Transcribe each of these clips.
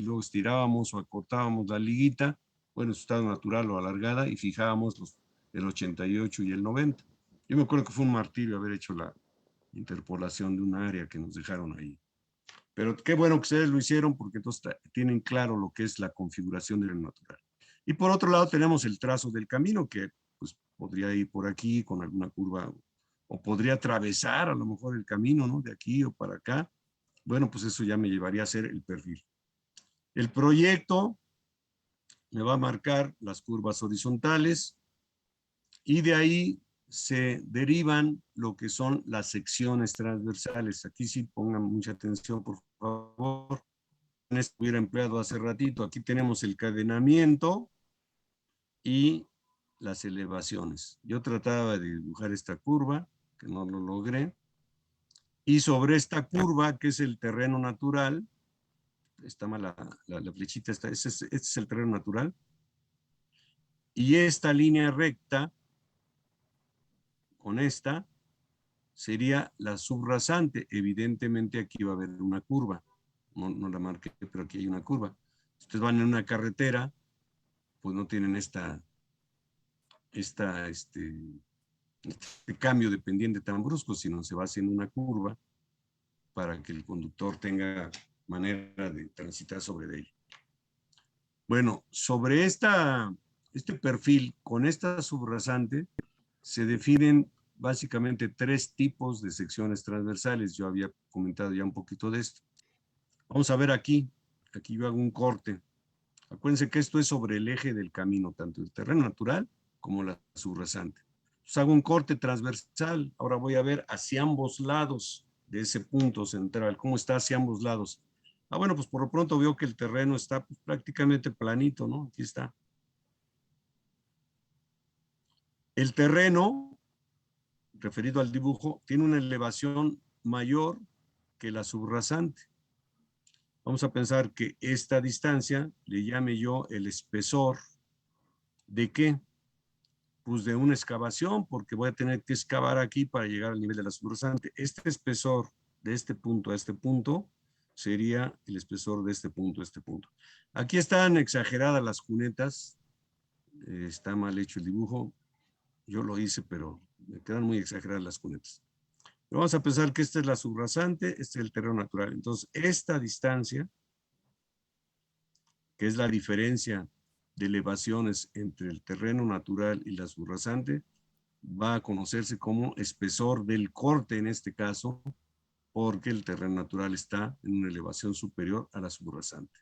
luego estirábamos o acortábamos la liguita, bueno, su estado natural o alargada, y fijábamos el 88 y el 90. Yo me acuerdo que fue un martirio haber hecho la interpolación de un área que nos dejaron ahí. Pero qué bueno que ustedes lo hicieron porque entonces tienen claro lo que es la configuración del natural. Y por otro lado tenemos el trazo del camino que pues podría ir por aquí con alguna curva o podría atravesar a lo mejor el camino, ¿no? De aquí o para acá. Bueno, pues eso ya me llevaría a hacer el perfil. El proyecto me va a marcar las curvas horizontales y de ahí se derivan lo que son las secciones transversales. Aquí sí pongan mucha atención, por favor. Esto hubiera empleado hace ratito. Aquí tenemos el cadenamiento y las elevaciones. Yo trataba de dibujar esta curva, que no lo logré, y sobre esta curva, que es el terreno natural, está mal la flechita, este es el terreno natural, y esta línea recta, con esta, sería la subrasante. Evidentemente aquí va a haber una curva, no la marqué, pero aquí hay una curva. Si ustedes van en una carretera, pues no tienen este cambio de pendiente tan brusco, sino se va haciendo una curva para que el conductor tenga manera de transitar sobre ella. Bueno, sobre este perfil con esta subrasante se definen básicamente tres tipos de secciones transversales. Yo había comentado ya un poquito de esto. Vamos a ver aquí. Aquí yo hago un corte. Acuérdense que esto es sobre el eje del camino, tanto el terreno natural como la subrasante. Entonces hago un corte transversal. Ahora voy a ver hacia ambos lados de ese punto central. ¿Cómo está hacia ambos lados? Ah, bueno, pues por lo pronto veo que el terreno está pues, prácticamente planito, ¿no? Aquí está. El terreno, referido al dibujo, tiene una elevación mayor que la subrasante. Vamos a pensar que esta distancia le llame yo el espesor. ¿De qué? Pues de una excavación, porque voy a tener que excavar aquí para llegar al nivel de la subrasante. Este espesor de este punto a este punto sería el espesor de este punto a este punto. Aquí están exageradas las cunetas, está mal hecho el dibujo, yo lo hice, pero me quedan muy exageradas las cunetas. Pero vamos a pensar que esta es la subrasante, este es el terreno natural. Entonces, esta distancia, que es la diferencia de elevaciones entre el terreno natural y la subrasante, va a conocerse como espesor del corte en este caso, porque el terreno natural está en una elevación superior a la subrasante.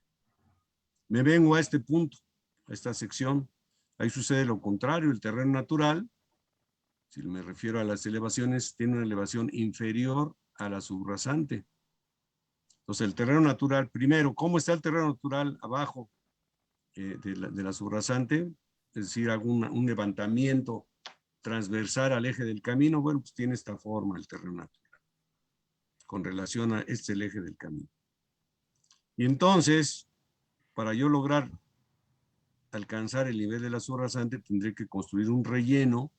Me vengo a este punto, a esta sección. Ahí sucede lo contrario, el terreno natural, si me refiero a las elevaciones, tiene una elevación inferior a la subrasante. Entonces, el terreno natural, primero, ¿cómo está el terreno natural abajo de la subrasante? Es decir, hago un levantamiento transversal al eje del camino. Bueno, pues tiene esta forma el terreno natural con relación a este el eje del camino. Y entonces, para yo lograr alcanzar el nivel de la subrasante, tendré que construir un relleno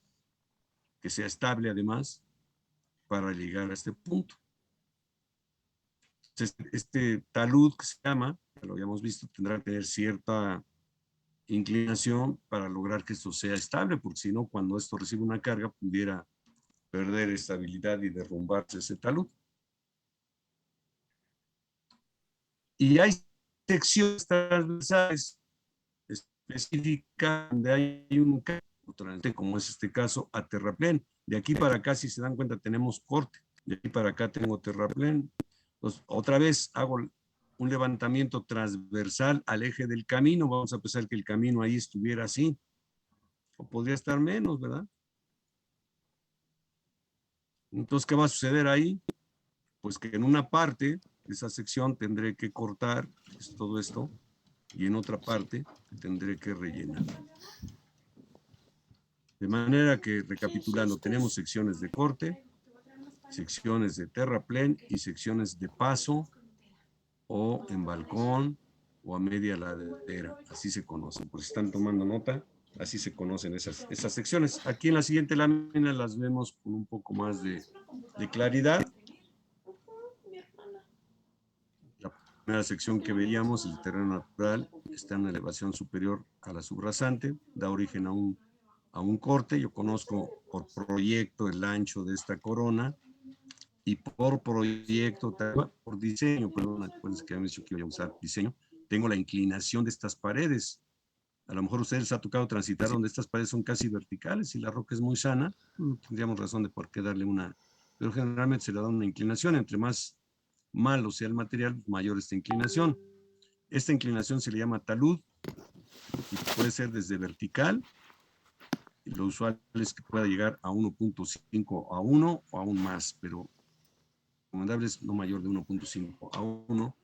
que sea estable además para llegar a este punto. Este talud que se llama, ya lo habíamos visto, tendrá que tener cierta inclinación para lograr que esto sea estable, porque si no, cuando esto recibe una carga, pudiera perder estabilidad y derrumbarse ese talud. Y hay secciones transversales específicas donde hay un corte, como es este caso, a terraplén. De aquí para acá, si se dan cuenta, tenemos corte. De aquí para acá tengo terraplén. Entonces, otra vez hago un levantamiento transversal al eje del camino. Vamos a pensar que el camino ahí estuviera así. O podría estar menos, ¿verdad? Entonces, ¿qué va a suceder ahí? Pues que en una parte de esa sección tendré que cortar todo esto y en otra parte tendré que rellenar. De manera que, recapitulando, tenemos secciones de corte, secciones de terraplén y secciones de paso o en balcón o a media ladera. Así se conocen. Por si están tomando nota, así se conocen esas secciones. Aquí en la siguiente lámina las vemos con un poco más de claridad. La primera sección que veíamos, el terreno natural está en una elevación superior a la subrasante, da origen a un corte. Yo conozco por proyecto el ancho de esta corona y por proyecto, por diseño, perdón, acuérdense que había dicho que iba a usar diseño, tengo la inclinación de estas paredes. A lo mejor a ustedes les ha tocado transitar donde estas paredes son casi verticales y la roca es muy sana, no tendríamos razón de por qué darle una, pero generalmente se le da una inclinación. Entre más malo sea el material, mayor esta inclinación. Esta inclinación se le llama talud y puede ser desde vertical, y lo usual es que pueda llegar a 1.5 a 1 o aún más, pero recomendable es no mayor de 1.5 a 1,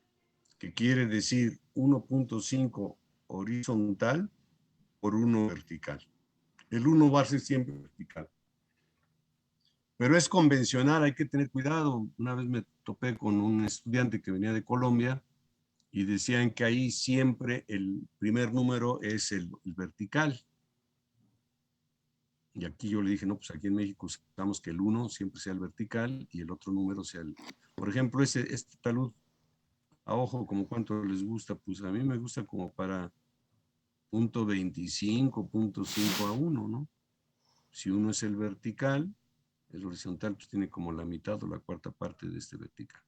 que quiere decir 1.5 horizontal por 1 vertical. El 1 va a ser siempre vertical. Pero es convencional, hay que tener cuidado. Una vez me topé con un estudiante que venía de Colombia y decían que ahí siempre el primer número es el vertical. Y aquí yo le dije, no, pues aquí en México usamos que el 1 siempre sea el vertical y el otro número sea el... Por ejemplo, este talud a ojo, como cuánto les gusta, pues a mí me gusta como para punto 25, punto 5 a 1, ¿no? Si uno es el vertical, el horizontal pues tiene como la mitad o la cuarta parte de este vertical.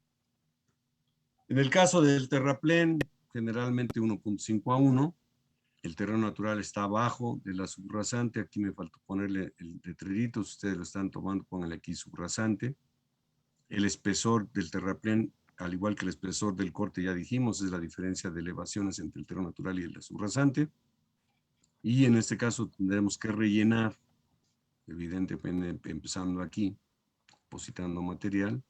En el caso del terraplén, generalmente 1.5 a 1, el terreno natural está abajo de la subrasante. Aquí me faltó ponerle el letrerito, si ustedes lo están tomando, pónganle aquí subrasante. El espesor del terraplén, al igual que el espesor del corte, ya dijimos, es la diferencia de elevaciones entre el terreno natural y el subrasante. Y en este caso tendremos que rellenar, evidentemente empezando aquí, depositando material,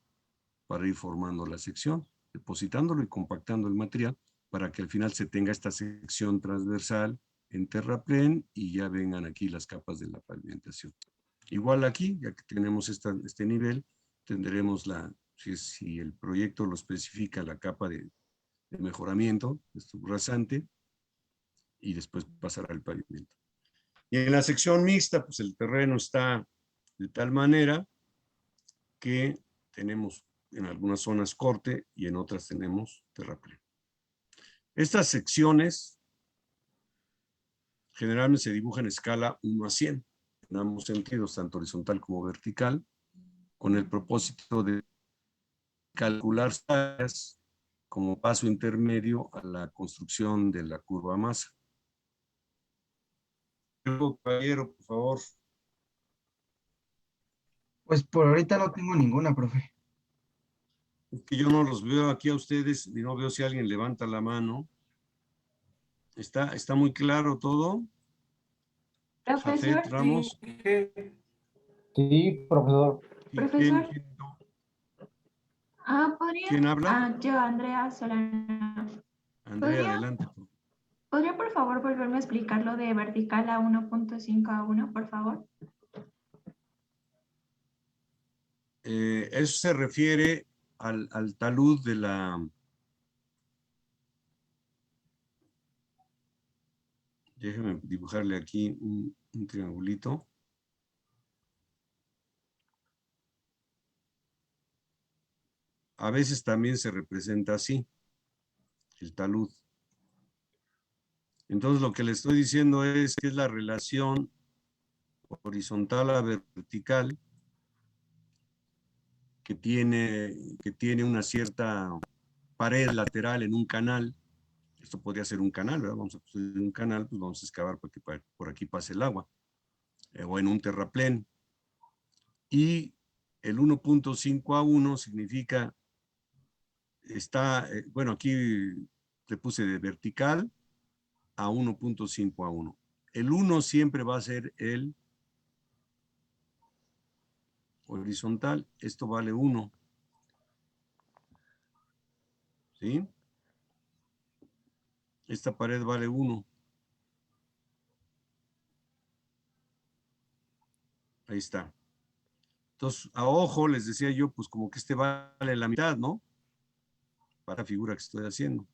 para ir formando la sección, depositándolo y compactando el material, para que al final se tenga esta sección transversal en terraplén y ya vengan aquí las capas de la pavimentación. Igual aquí, ya que tenemos este nivel, tendremos si el proyecto lo especifica, la capa de mejoramiento, esto rasante, y después pasará al pavimento. Y en la sección mixta, pues el terreno está de tal manera que tenemos en algunas zonas corte y en otras tenemos terraplén. Estas secciones generalmente se dibujan en escala 1 a 100, en ambos sentidos, tanto horizontal como vertical, con el propósito de calcular áreas como paso intermedio a la construcción de la curva masa. Caballero, por favor. Pues por ahorita no tengo ninguna, profe. Es que yo no los veo aquí a ustedes y no veo si alguien levanta la mano. ¿Está muy claro todo? Profesor, Jafet Ramos. Sí, profesor. profesor, ¿Quién, ¿podría? quién habla? Yo, Andrea Solana. Andrea, ¿Podría, adelante. ¿Podría por favor volverme a explicar lo de vertical a 1.5 a 1, por favor? Eso se refiere al talud de la... Déjeme dibujarle aquí un triangulito. A veces también se representa así, el talud. Entonces lo que le estoy diciendo es que es la relación horizontal a vertical que tiene una cierta pared lateral en un canal. Esto podría ser un canal, ¿verdad? Vamos a construir un canal, pues vamos a excavar para que por aquí pase el agua. O en un terraplén. Y el 1.5 a 1 significa, bueno, aquí le puse de vertical a 1.5 a 1. El 1 siempre va a ser el horizontal, esto vale 1. ¿Sí? Esta pared vale 1. Ahí está. Entonces, a ojo les decía yo, pues como que este vale la mitad, ¿no? Para la figura que estoy haciendo.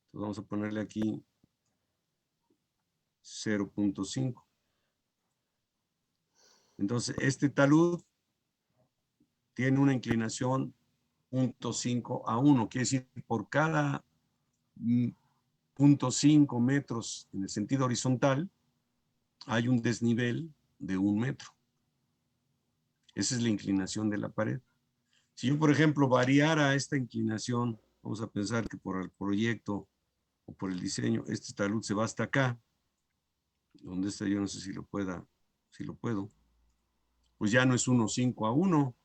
Entonces vamos a ponerle aquí 0.5. Entonces, este talud tiene una inclinación 0.5 a 1. Quiere decir, por cada 0.5 metros en el sentido horizontal, hay un desnivel de 1 metro. Esa es la inclinación de la pared. Si yo, por ejemplo, variara esta inclinación, vamos a pensar que por el proyecto o por el diseño, este talud se va hasta acá, donde está, yo no sé si lo puedo, pues ya no es 1.5 a 1.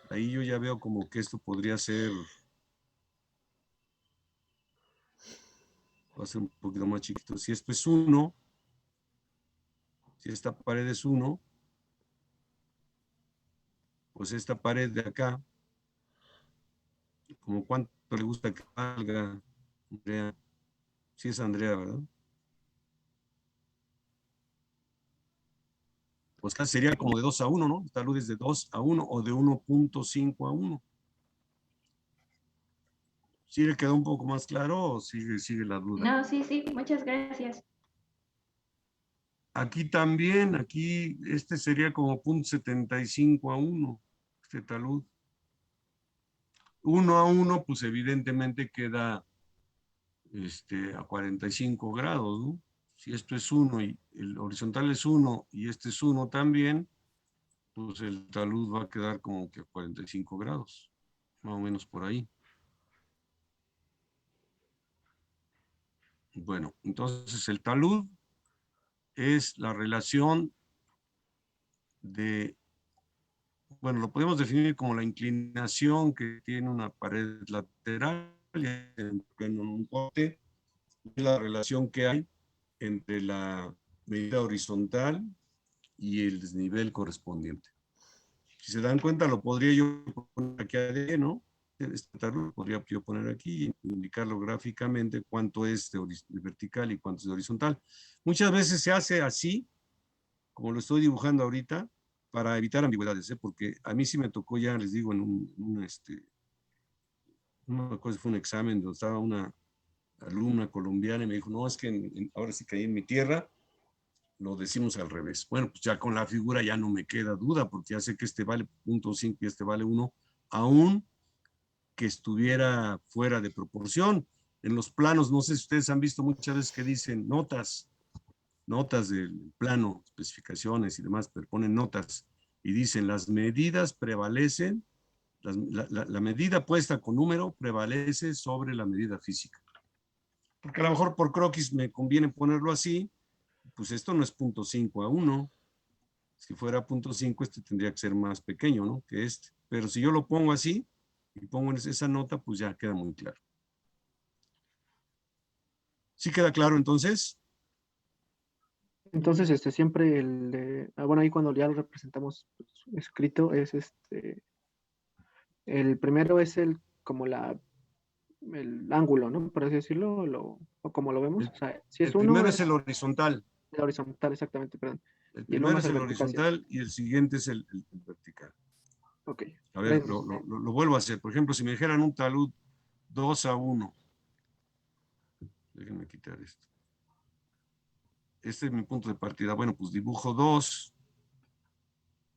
Ahí yo ya veo como que esto podría ser, va a ser un poquito más chiquito. Si esto es 1, si esta pared es 1, pues esta pared de acá, como cuánto le gusta que valga, Andrea. Sí es Andrea, ¿verdad? Pues casi sería como de 2 a 1, ¿no? Tal vez de 2 a 1 o de 1.5 a 1. ¿Sí le quedó un poco más claro o sigue la duda? No, sí, sí, muchas gracias. Aquí también, aquí este sería como 0.75 a 1, este talud. 1 a 1, pues evidentemente queda a 45 grados, ¿no? Si esto es 1 y el horizontal es 1 y este es 1 también, pues el talud va a quedar como que a 45 grados, más o menos por ahí. Bueno, entonces el talud es la relación de, bueno, lo podemos definir como la inclinación que tiene una pared lateral en un corte, y la relación que hay entre la medida horizontal y el desnivel correspondiente. Si se dan cuenta, lo podría yo poner aquí a ¿no? Este talud lo podría yo poner aquí y indicarlo gráficamente cuánto es de vertical y cuánto es de horizontal. Muchas veces se hace así, como lo estoy dibujando ahorita, para evitar ambigüedades, ¿eh? Porque a mí sí me tocó ya, les digo, en no me acuerdo si fue un examen donde estaba una alumna colombiana y me dijo, no, es que ahora sí que ahí en mi tierra lo decimos al revés. Bueno, pues ya con la figura ya no me queda duda, porque ya sé que este vale 0.5 y este vale 1, aún que estuviera fuera de proporción. En los planos, no sé si ustedes han visto muchas veces que dicen notas del plano, especificaciones y demás, pero ponen notas y dicen las medidas prevalecen, la medida puesta con número prevalece sobre la medida física. Porque a lo mejor por croquis me conviene ponerlo así, pues esto no es 0.5 a 1. Si fuera 0.5, este tendría que ser más pequeño, ¿no? Que este. Pero si yo lo pongo así y pongo en esa nota, pues ya queda muy claro. ¿Sí queda claro entonces? Entonces, siempre bueno, ahí cuando ya lo representamos pues, escrito, es el primero es el ángulo, ¿no? Por así decirlo, o como lo vemos. O sea, si es El uno, primero es es el horizontal. el horizontal, exactamente, perdón. El Y el uno primero es es el el vertical, ¿sí? horizontal y el siguiente es el vertical. Ok. A ver, lo vuelvo a hacer. Por ejemplo, si me dijeran un talud 2 a 1. Déjenme quitar esto. Este es mi punto de partida. Bueno, pues dibujo 2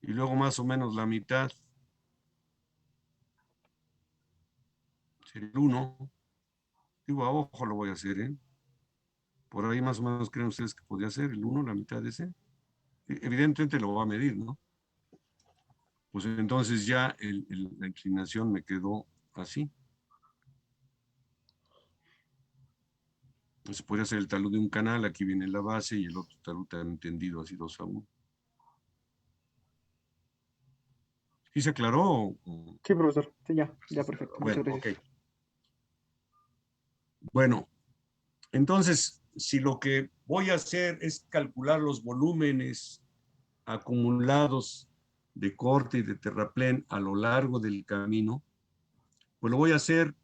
y luego más o menos la mitad sería el 1. Digo, a ojo lo voy a hacer, ¿eh? Por ahí más o menos creen ustedes que podría ser el 1, la mitad de ese. Evidentemente lo va a medir, ¿no? Pues entonces ya la inclinación me quedó así. Entonces podría ser el talud de un canal, aquí viene la base y el otro talud también tendido así 2 a 1. ¿Sí se aclaró? Sí, profesor. Sí, ya, perfecto. Muchas Bueno, ok. gracias. Bueno, entonces, si lo que voy a hacer es calcular los volúmenes acumulados de corte y de terraplén a lo largo del camino, pues lo voy a hacer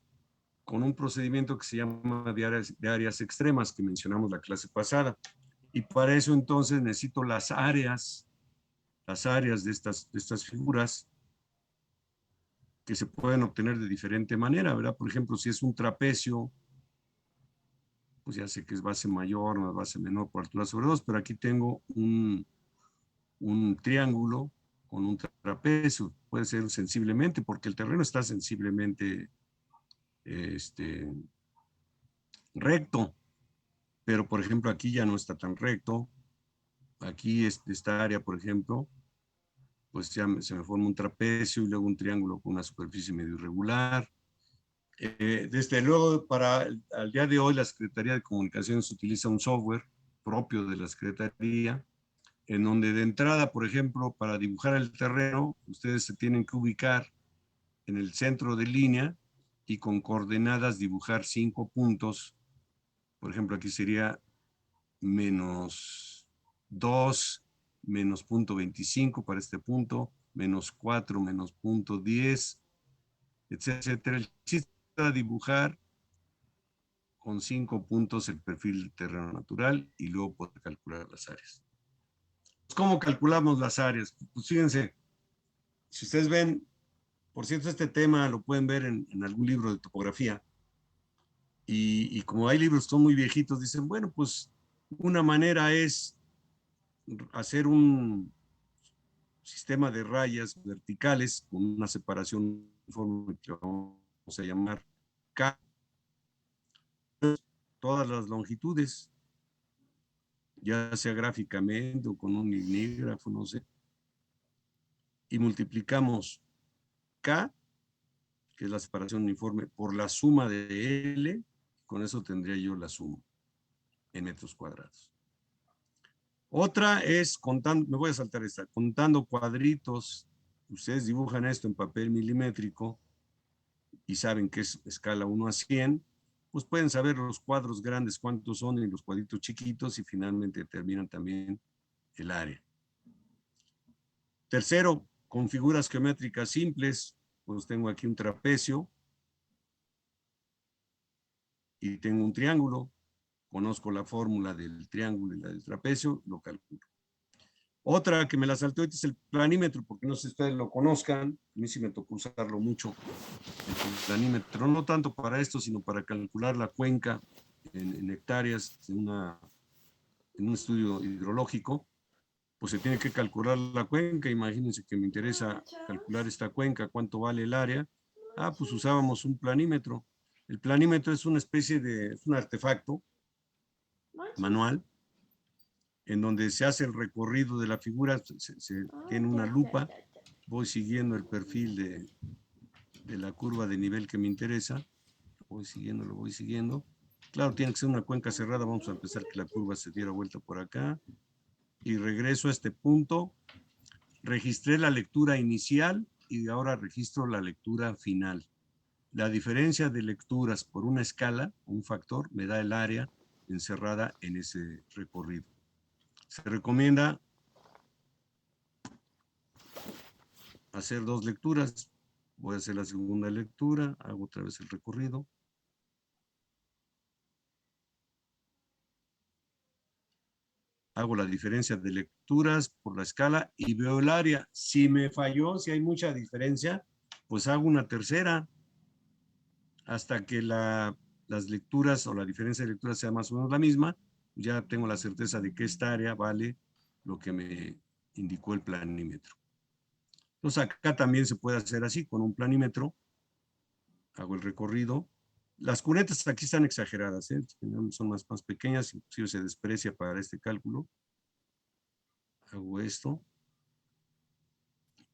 con un procedimiento que se llama de áreas extremas que mencionamos la clase pasada. Y para eso entonces necesito las áreas de estas figuras que se pueden obtener de diferente manera, ¿verdad? Por ejemplo, si es un trapecio, pues ya sé que es base mayor más base menor por altura sobre 2, pero aquí tengo un triángulo con un trapecio, puede ser sensiblemente, porque el terreno está sensiblemente recto, pero por ejemplo aquí ya no está tan recto. Aquí esta área, por ejemplo, pues ya se me forma un trapecio y luego un triángulo con una superficie medio irregular. Desde luego, al día de hoy, la Secretaría de Comunicaciones utiliza un software propio de la Secretaría, en donde de entrada, por ejemplo, para dibujar el terreno, ustedes se tienen que ubicar en el centro de línea y con coordenadas dibujar 5 puntos. Por ejemplo, aquí sería -2, menos .25 para este punto, -4, menos .10, etcétera. El chiste es dibujar con 5 puntos el perfil del terreno natural y luego poder calcular las áreas. ¿Cómo calculamos las áreas? Pues fíjense, si ustedes ven, por cierto, este tema lo pueden ver en algún libro de topografía, y como hay libros que son muy viejitos, dicen, bueno, pues una manera es hacer un sistema de rayas verticales con una separación uniforme que vamos a llamar K, todas las longitudes, ya sea gráficamente o con un lineígrafo, no sé, y multiplicamos K, que es la separación uniforme, por la suma de L, con eso tendría yo la suma en metros cuadrados. Otra es contando, me voy a saltar esta, contando cuadritos. Ustedes dibujan esto en papel milimétrico y saben que es escala 1 a 100, pues pueden saber los cuadros grandes cuántos son y los cuadritos chiquitos y finalmente determinan también el área. Tercero, con figuras geométricas simples, pues tengo aquí un trapecio y tengo un triángulo, conozco la fórmula del triángulo y la del trapecio, lo calculo. Otra que me la salté ahorita es el planímetro, porque no sé si ustedes lo conozcan, a mí sí me tocó usarlo mucho, el planímetro, no tanto para esto, sino para calcular la cuenca en hectáreas en un estudio hidrológico. Pues se tiene que calcular la cuenca. Imagínense que me interesa calcular esta cuenca, cuánto vale el área. Pues usábamos un planímetro. El planímetro es una especie de, es un artefacto manual en donde se hace el recorrido de la figura, se tiene una lupa, voy siguiendo el perfil de la curva de nivel que me interesa, lo voy siguiendo. Claro, tiene que ser una cuenca cerrada, vamos a empezar que la curva se diera vuelta por acá, y regreso a este punto, registré la lectura inicial y ahora registro la lectura final. La diferencia de lecturas por una escala, un factor, me da el área encerrada en ese recorrido. Se recomienda hacer 2 lecturas. Voy a hacer la segunda lectura, hago otra vez el recorrido. Hago la diferencia de lecturas por la escala y veo el área. Si me falló, si hay mucha diferencia, pues hago una tercera hasta que las lecturas o la diferencia de lecturas sea más o menos la misma. Ya tengo la certeza de que esta área vale lo que me indicó el planímetro. Entonces acá también se puede hacer así, con un planímetro. Hago el recorrido. Las cunetas aquí están exageradas, ¿eh? Son más pequeñas, inclusive se desprecia para este cálculo. Hago esto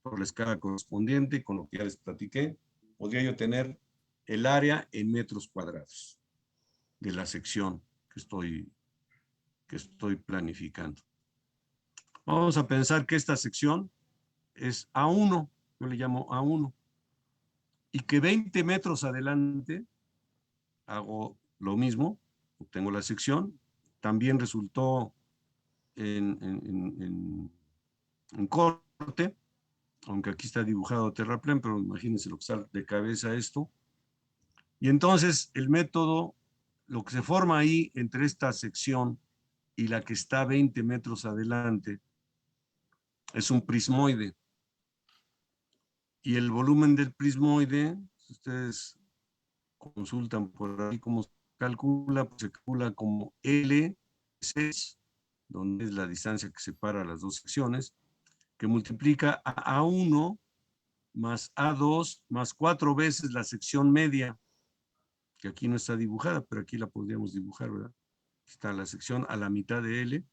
por la escala correspondiente, con lo que ya les platiqué. Podría yo tener el área en metros cuadrados de la sección que estoy planificando. Vamos a pensar que esta sección es A1, yo le llamo A1, y que 20 metros adelante hago lo mismo, obtengo la sección, también resultó en corte, aunque aquí está dibujado terraplén, pero imagínense lo que está de cabeza esto. Y entonces el método, lo que se forma ahí entre esta sección y la que está 20 metros adelante, es un prismoide. Y el volumen del prismoide, si ustedes consultan por ahí cómo se calcula, pues se calcula como L6, donde es la distancia que separa las dos secciones, que multiplica a A1 más A2 más 4 veces la sección media, que aquí no está dibujada, pero aquí la podríamos dibujar, ¿verdad? Está la sección a la mitad de L,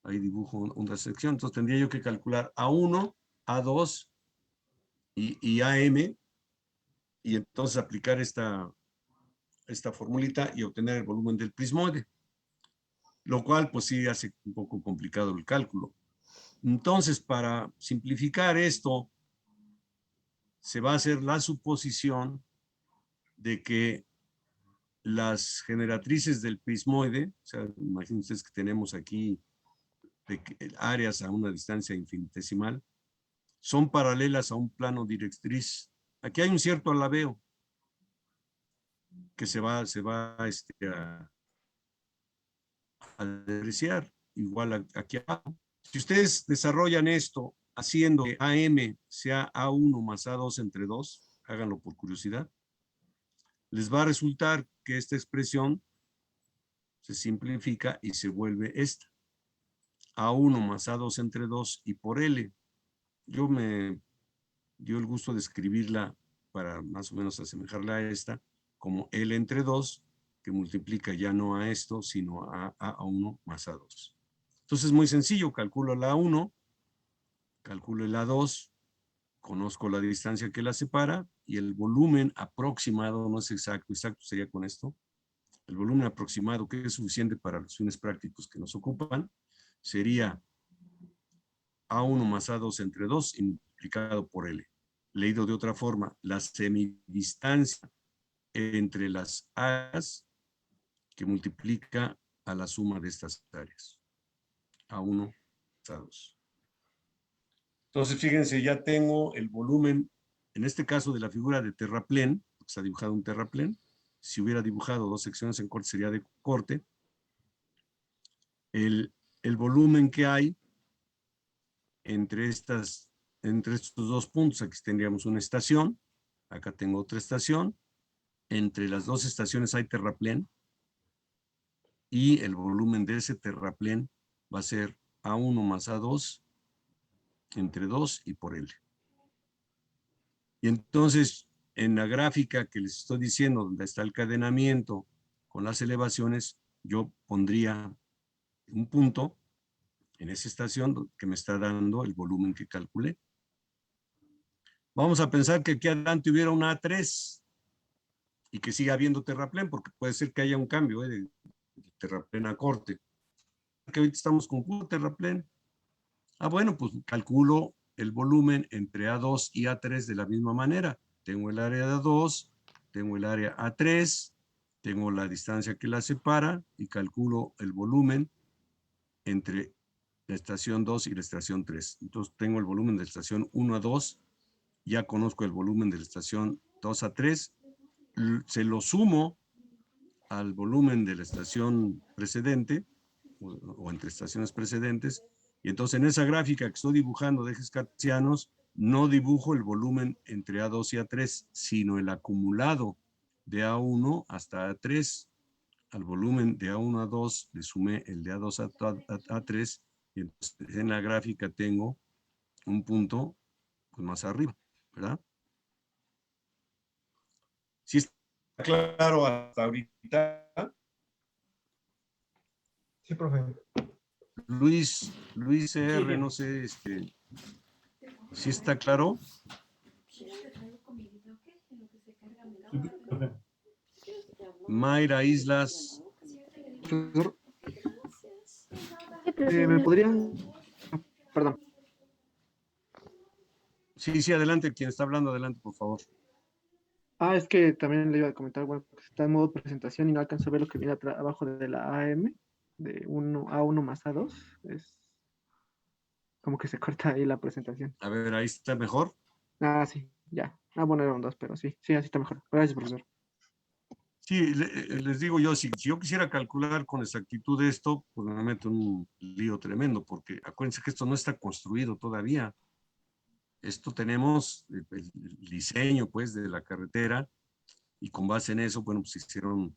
ahí dibujo una sección, entonces tendría yo que calcular A1, A2 y AM, y entonces aplicar esta formulita y obtener el volumen del prismoide, lo cual pues sí hace un poco complicado el cálculo. Entonces, para simplificar esto, se va a hacer la suposición de que las generatrices del prismoide, o sea, imaginen ustedes que tenemos aquí áreas a una distancia infinitesimal, son paralelas a un plano directriz. Aquí hay un cierto alabeo que se va a depreciar, igual aquí abajo. Si ustedes desarrollan esto haciendo que AM sea A1 más A2 entre 2, háganlo por curiosidad, les va a resultar que esta expresión se simplifica y se vuelve esta. A1 más A2 entre 2 y por L. Yo me dio el gusto de escribirla para más o menos asemejarla a esta, como L entre 2, que multiplica ya no a esto, sino a A1 más A2. Entonces es muy sencillo, calculo la A1, calculo la A2, conozco la distancia que la separa y el volumen aproximado, no es exacto, exacto sería con esto, el volumen aproximado que es suficiente para los fines prácticos que nos ocupan, sería A1 más A2 entre 2 y multiplicado por L. Leído de otra forma, la semidistancia entre las áreas que multiplica a la suma de estas áreas. A1 más A2. Entonces, fíjense, ya tengo el volumen, en este caso de la figura de terraplén, se ha dibujado un terraplén. Si hubiera dibujado dos secciones en corte, sería de corte. El volumen que hay entre estos dos puntos, aquí tendríamos una estación, acá tengo otra estación, entre las dos estaciones hay terraplén, y el volumen de ese terraplén va a ser A1 más A2 entre 2 y por L. Y entonces, en la gráfica que les estoy diciendo, donde está el cadenamiento con las elevaciones, yo pondría un punto en esa estación que me está dando el volumen que calculé. Vamos a pensar que aquí adelante hubiera una A3 y que siga habiendo terraplén, porque puede ser que haya un cambio de terraplén a corte. Que ahorita estamos con puro terraplén. Bueno, pues calculo el volumen entre A2 y A3 de la misma manera. Tengo el área de A2, tengo el área A3, tengo la distancia que la separa y calculo el volumen entre la estación 2 y la estación 3. Entonces tengo el volumen de la estación 1 a 2, ya conozco el volumen de la estación 2 a 3, se lo sumo al volumen de la estación precedente o entre estaciones precedentes, y entonces en esa gráfica que estoy dibujando de ejes cartesianos no dibujo el volumen entre A2 y A3, sino el acumulado de A1 hasta A3. Al volumen de A1 a 2 le sumé el de A2 a A3, y entonces en la gráfica tengo un punto pues, más arriba, ¿verdad? ¿Sí está claro hasta ahorita? Sí, profe. Luis R, Sí. no sé, ¿sí está claro? Mayra Islas. Profesor, ¿me podrían, perdón, Sí, adelante, quien está hablando, adelante, por favor. es que también le iba a comentar, bueno, pues está en modo presentación y no alcanzo a ver lo que viene abajo de la AM, de A1 más A2, es como que se corta ahí la presentación. A ver, ahí está mejor. Sí, ya. Bueno, eran dos, pero sí, así está mejor. Gracias, profesor. Sí, les digo yo, si yo quisiera calcular con exactitud esto, pues me meto en un lío tremendo, porque acuérdense que esto no está construido todavía. Esto tenemos el diseño, pues, de la carretera, y con base en eso, bueno, pues se hicieron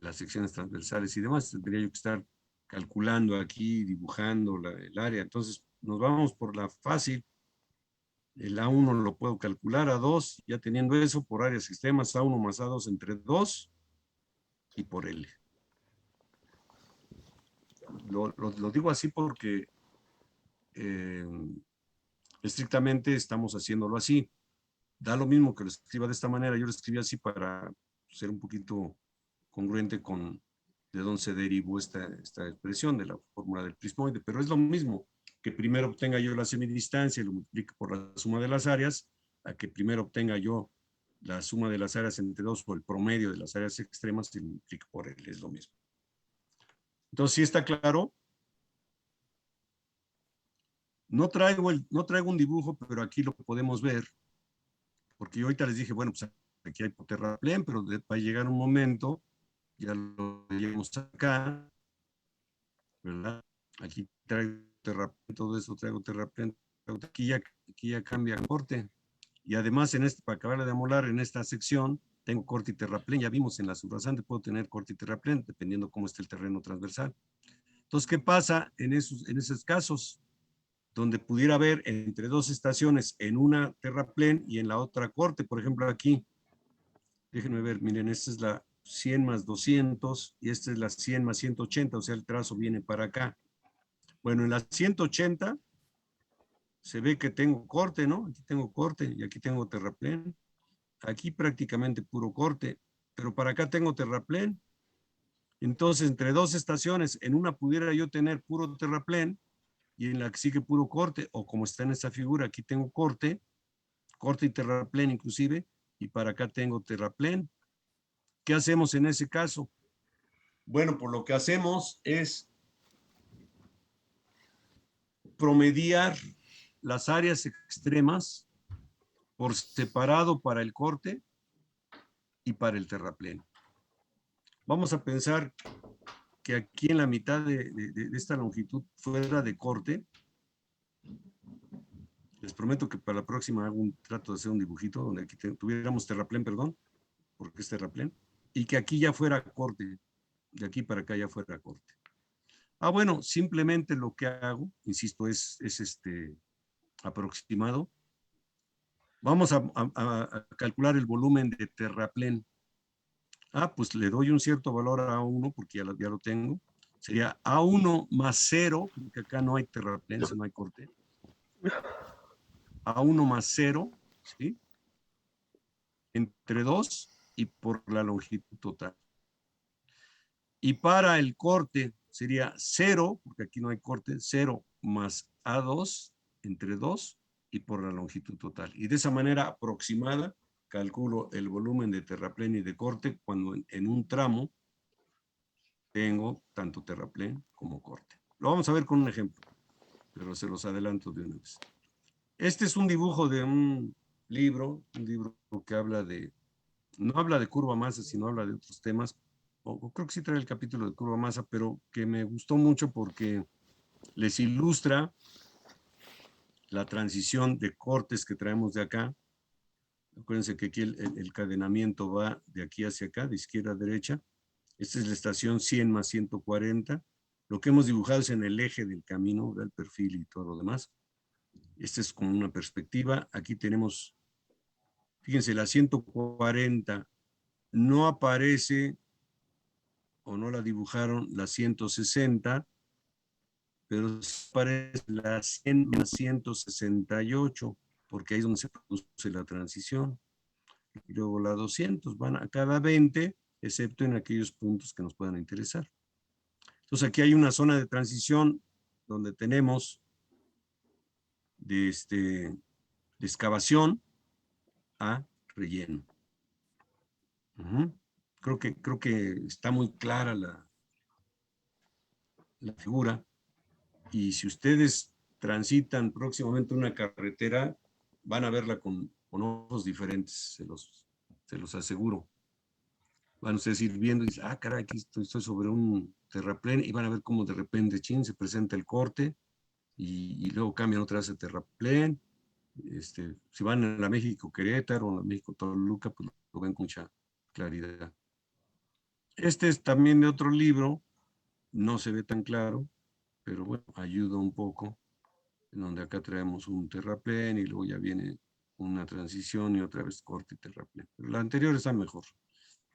las secciones transversales y demás. Tendría yo que estar calculando aquí, dibujando el área. Entonces, nos vamos por la fácil. El A1 lo puedo calcular, A2, ya teniendo eso por áreas extremas, A1 más A2 entre 2 y por L. Lo digo así porque estrictamente estamos haciéndolo así. Da lo mismo que lo escriba de esta manera, yo lo escribí así para ser un poquito congruente con de dónde se derivó esta expresión de la fórmula del prismoide, pero es lo mismo que primero obtenga yo la semidistancia y lo multiplique por la suma de las áreas, a que primero obtenga yo la suma de las áreas entre 2 o el promedio de las áreas extremas y lo multiplique por L, es lo mismo. Entonces, ¿sí está claro? No traigo un dibujo, pero aquí lo podemos ver, porque yo ahorita les dije, bueno, pues aquí hay terraplén, pero va a llegar un momento, ya lo llevamos acá, ¿verdad? Aquí traigo terraplén, todo eso traigo terraplén, aquí ya cambia el corte. Y además, para acabar de amolar, en esta sección, tengo corte y terraplén, ya vimos en la subrasante, puedo tener corte y terraplén, dependiendo cómo esté el terreno transversal. Entonces, ¿qué pasa en esos casos? Donde pudiera haber entre dos estaciones, en una terraplén y en la otra corte. Por ejemplo, aquí, déjenme ver, miren, esta es la 100 más 200 y esta es la 100 más 180, o sea, el trazo viene para acá. Bueno, en la 180 se ve que tengo corte, ¿no? Aquí tengo corte y aquí tengo terraplén. Aquí prácticamente puro corte, pero para acá tengo terraplén. Entonces, entre dos estaciones, en una pudiera yo tener puro terraplén y en la que sigue puro corte, o como está en esta figura, aquí tengo corte y terraplén inclusive, y para acá tengo terraplén. ¿Qué hacemos en ese caso? Bueno, pues lo que hacemos es promediar las áreas extremas por separado para el corte y para el terraplén. Vamos a pensar que aquí en la mitad de esta longitud fuera de corte, les prometo que para la próxima trato de hacer un dibujito donde aquí tuviéramos terraplén, perdón, porque es terraplén, y que aquí ya fuera corte, de aquí para acá ya fuera corte. Bueno, simplemente lo que hago, insisto, es aproximado. Vamos a calcular el volumen de terraplén. Pues le doy un cierto valor a A1 porque ya lo tengo. Sería A1 más 0, porque acá no hay terraplén, si no hay corte. A1 más 0, ¿sí? Entre 2 y por la longitud total. Y para el corte sería 0, porque aquí no hay corte, 0 más A2 entre 2 y por la longitud total. Y de esa manera aproximada calculo el volumen de terraplén y de corte cuando en un tramo tengo tanto terraplén como corte. Lo vamos a ver con un ejemplo, pero se los adelanto de una vez. Este es un dibujo de un libro que habla no habla de curva masa, sino habla de otros temas, o creo que sí trae el capítulo de curva masa, pero que me gustó mucho porque les ilustra la transición de cortes que traemos de acá. Acuérdense que aquí el cadenamiento va de aquí hacia acá, de izquierda a derecha. Esta es la estación 100 más 140. Lo que hemos dibujado es en el eje del camino, el perfil y todo lo demás. Esta es como una perspectiva. Aquí tenemos, fíjense, la 140 no aparece o no la dibujaron la 160, pero aparece la 100 más 168, porque ahí es donde se produce la transición. Y luego la 200 van a cada 20, excepto en aquellos puntos que nos puedan interesar. Entonces aquí hay una zona de transición donde tenemos de excavación a relleno. Creo que está muy clara la figura. Y si ustedes transitan próximamente una carretera, van a verla con ojos diferentes, se los aseguro. Van ustedes ir viendo y dicen, caray, aquí estoy sobre un terraplén, y van a ver cómo de repente, se presenta el corte, y luego cambian otra vez el terraplén. Si van a la México Querétaro o a la México Toluca, pues lo ven con mucha claridad. Este es también de otro libro, no se ve tan claro, pero bueno, ayuda un poco. en donde acá traemos un terraplén y luego ya viene una transición y otra vez corte y terraplén. Pero la anterior está mejor.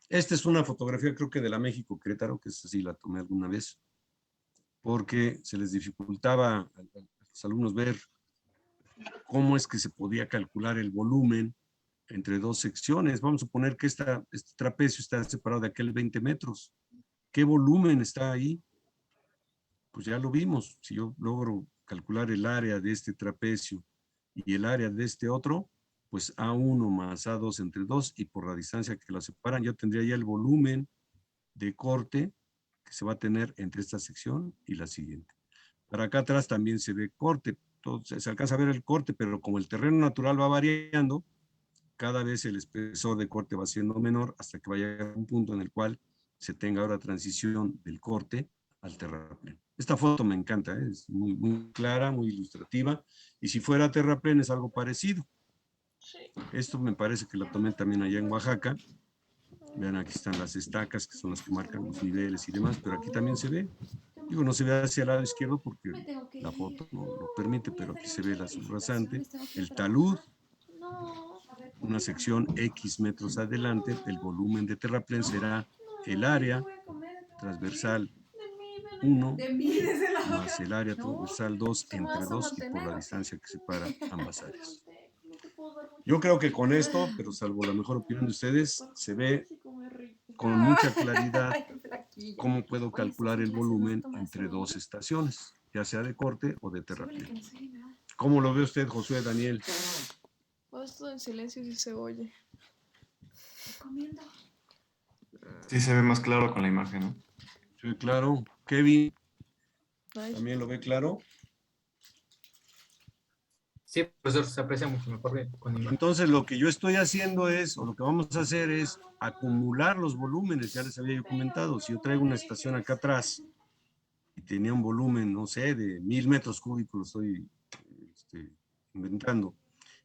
Esta es una fotografía, creo que de la México Querétaro, que esa sí la tomé alguna vez, porque se les dificultaba a los alumnos ver cómo es que se podía calcular el volumen entre dos secciones. Vamos a suponer que este trapecio está separado de aquel 20 metros. ¿Qué volumen está ahí? Pues ya lo vimos. Si yo logro calcular el área de este trapecio y el área de este otro, pues A1 más A2 entre 2 y por la distancia que la separan, yo tendría ya el volumen de corte que se va a tener entre esta sección y la siguiente. Para acá atrás también se ve corte, entonces se alcanza a ver el corte, pero como el terreno natural va variando, cada vez el espesor de corte va siendo menor hasta que vaya a un punto en el cual se tenga ahora transición del corte al terraplén. Esta foto me encanta, es muy, muy clara, muy ilustrativa, y si fuera terraplén es algo parecido. Esto me parece que la tomé también allá en Oaxaca. Vean, aquí están las estacas, que son las que marcan los niveles y demás, pero aquí también se ve. Digo, no se ve hacia el lado izquierdo porque la foto no lo permite, pero aquí se ve la subrasante, el talud, una sección X metros adelante, el volumen de terraplén será el área transversal 1 más el área transversal 2 entre 2 y por la distancia que separa ambas áreas. Yo creo que con esto, pero salvo la mejor opinión de ustedes, se ve con mucha claridad cómo puedo calcular el volumen entre dos estaciones, ya sea de corte o de terraplén. ¿Cómo lo ve usted, Josué, Daniel? Pues todo en silencio si se oye. Sí se ve más claro con la imagen, ¿no? Sí, claro. Kevin, Ay, ¿también lo ve claro? Sí, profesor, se aprecia mucho mejor con imagen. Entonces lo que yo estoy haciendo es, o lo que vamos a hacer es acumular los volúmenes, ya les había yo comentado, si yo traigo una estación acá atrás y tenía un volumen, no sé, de 1000 metros cúbicos, lo estoy inventando,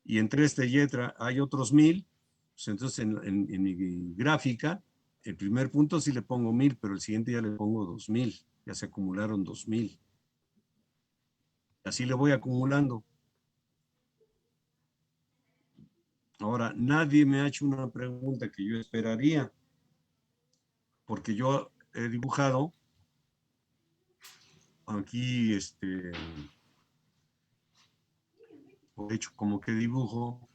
y entre este y otra hay otros 1000, pues entonces en mi gráfica, el primer punto sí le pongo 1000, pero el siguiente ya le pongo 2000, ya se acumularon 2000. Así le voy acumulando. Ahora, nadie me ha hecho una pregunta que yo esperaría, porque yo he dibujado aquí, de hecho, como que dibujo,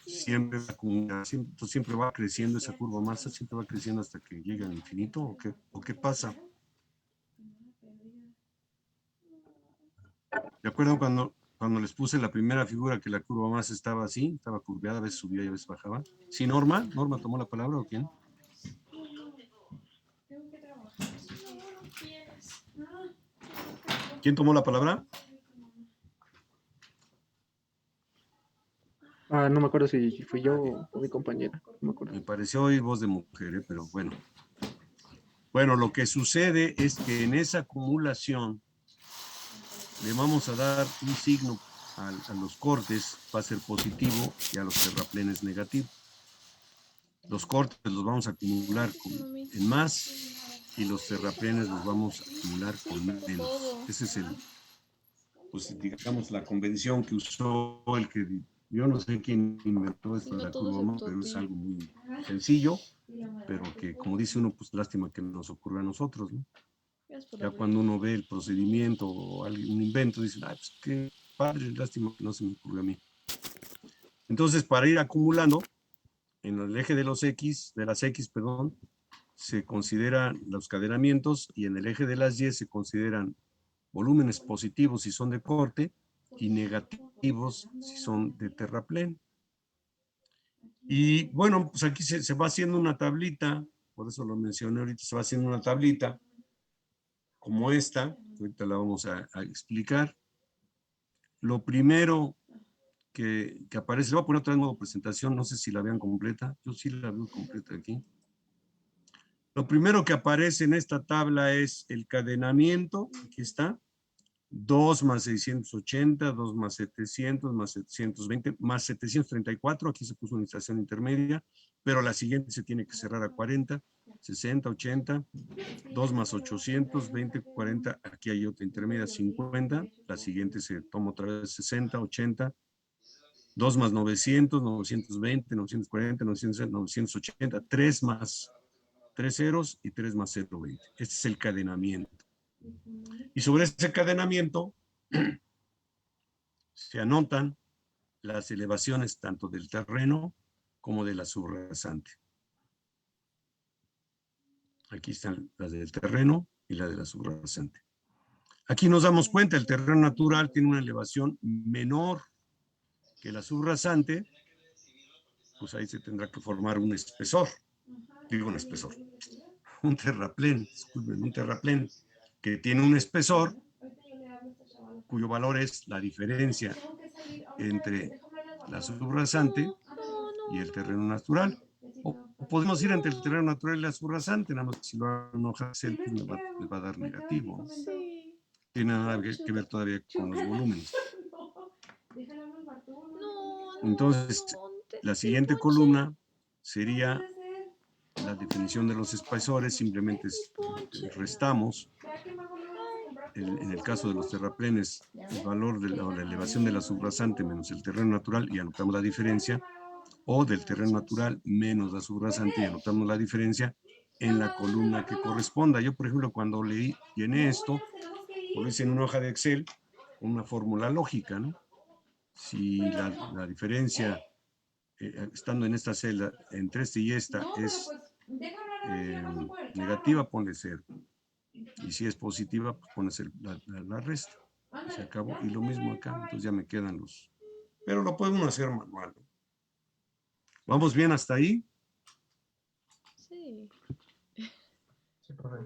siempre va creciendo esa curva masa, siempre va creciendo hasta que llega al infinito, ¿o qué pasa? ¿De acuerdo cuando les puse la primera figura que la curva masa estaba así, estaba curveada, a veces subía y a veces bajaba? ¿Sí, Norma? ¿Norma tomó la palabra o quién? ¿Quién tomó la palabra? No me acuerdo si fui yo o mi compañera. No me acuerdo. Me pareció oír voz de mujer, pero bueno. Bueno, lo que sucede es que en esa acumulación le vamos a dar un signo a los cortes, va a ser positivo, y a los terraplenes negativo. Los cortes los vamos a acumular en más y los terraplenes los vamos a acumular con menos. Ese es pues digamos, la convención que usó yo no sé quién inventó esto de la curva masa, pero es algo muy sencillo, pero que, como dice uno, pues lástima que nos ocurra a nosotros, ¿no? Ya cuando uno ve el procedimiento o un invento, dice, ay, pues qué padre, lástima que no se me ocurrió a mí. Entonces, para ir acumulando, en el eje de las X, se consideran los cadenamientos y en el eje de las Y se consideran volúmenes positivos si son de corte y negativos si son de terraplén. Y bueno, pues aquí se va haciendo una tablita, por eso lo mencioné ahorita, se va haciendo una tablita como esta, que ahorita la vamos a explicar. Lo primero que aparece, le voy a poner otra vez en modo presentación, no sé si la vean completa, yo sí la veo completa aquí. Lo primero que aparece en esta tabla es el cadenamiento, aquí está, 2 más 680, 2 más 700, más 720, más 734. Aquí se puso una estación intermedia, pero la siguiente se tiene que cerrar a 40, 60, 80, 2 más 800, 20, 40. Aquí hay otra intermedia, 50. La siguiente se toma otra vez 60, 80. 2 más 900, 920, 940, 960, 980. 3 más 3 ceros y 3 más 020. Este es el cadenamiento. Y sobre este cadenamiento se anotan las elevaciones tanto del terreno como de la subrasante. Aquí están las del terreno y la de la subrasante. Aquí nos damos cuenta, el terreno natural tiene una elevación menor que la subrasante, pues ahí se tendrá que formar un espesor. Digo un espesor. Un terraplén, disculpen, un terraplén que tiene un espesor cuyo valor es la diferencia entre la subrasante y el terreno natural. O podemos ir entre el terreno natural y la subrasante, nada más que si lo hago en hoja de Excel, pues me va a dar negativo. Sí. Tiene nada que ver todavía con los volúmenes. No, Entonces, la siguiente columna sería la definición de los espesores, simplemente restamos. En el caso de los terraplenes, el valor de la elevación de la subrasante menos el terreno natural y anotamos la diferencia, o del terreno natural menos la subrasante y anotamos la diferencia en la columna que corresponda. Yo, por ejemplo, cuando llené esto, lo hice en una hoja de Excel, una fórmula lógica, ¿no? Si la diferencia, estando en esta celda, entre este y esta, es negativa, ponle 0. Y si es positiva, pues pones la resta. Se acabó. Y lo mismo acá, entonces ya me quedan los... Pero lo podemos hacer manual. ¿Vamos bien hasta ahí? Sí. Sí, profe.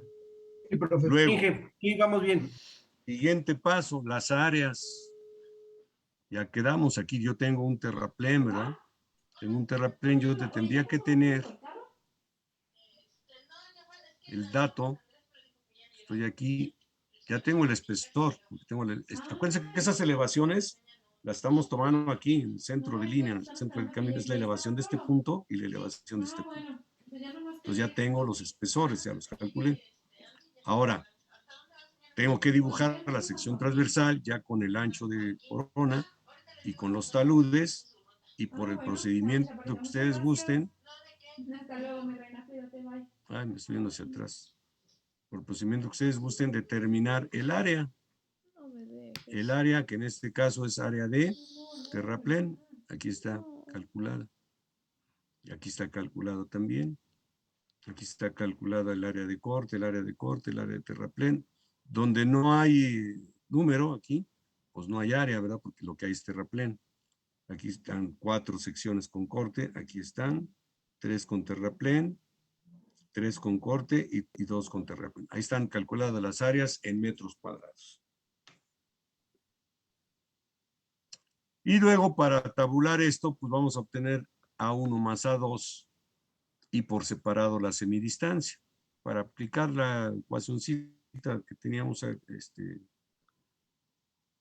Sí, profe. Luego. Sí, jefe. Sí, vamos bien. Siguiente paso, las áreas. Ya quedamos aquí, yo tengo un terraplén, ¿verdad? En un terraplén yo tendría que tener el dato. Estoy aquí, ya tengo el espesor. Acuérdense que esas elevaciones las estamos tomando aquí en el centro de línea. El centro del camino es la elevación de este punto y la elevación de este punto. Entonces ya tengo los espesores, ya los calculé. Ahora, tengo que dibujar la sección transversal ya con el ancho de corona y con los taludes, y por el procedimiento que ustedes gusten. Ay, me estoy yendo hacia atrás. Por el procedimiento que ustedes gusten, determinar el área. No me dejes. El área, que en este caso es área de terraplén. Aquí está calculada. Y aquí está calculado también. Aquí está calculada el área de corte, el área de corte, el área de terraplén. Donde no hay número aquí, pues no hay área, ¿verdad? Porque lo que hay es terraplén. Aquí están 4 secciones con corte, aquí están 3 con terraplén, 3 con corte y 2 con terraplén. Ahí están calculadas las áreas en metros cuadrados. Y luego para tabular esto, pues vamos a obtener A1 más A2 y por separado la semidistancia. Para aplicar la ecuacióncita que teníamos,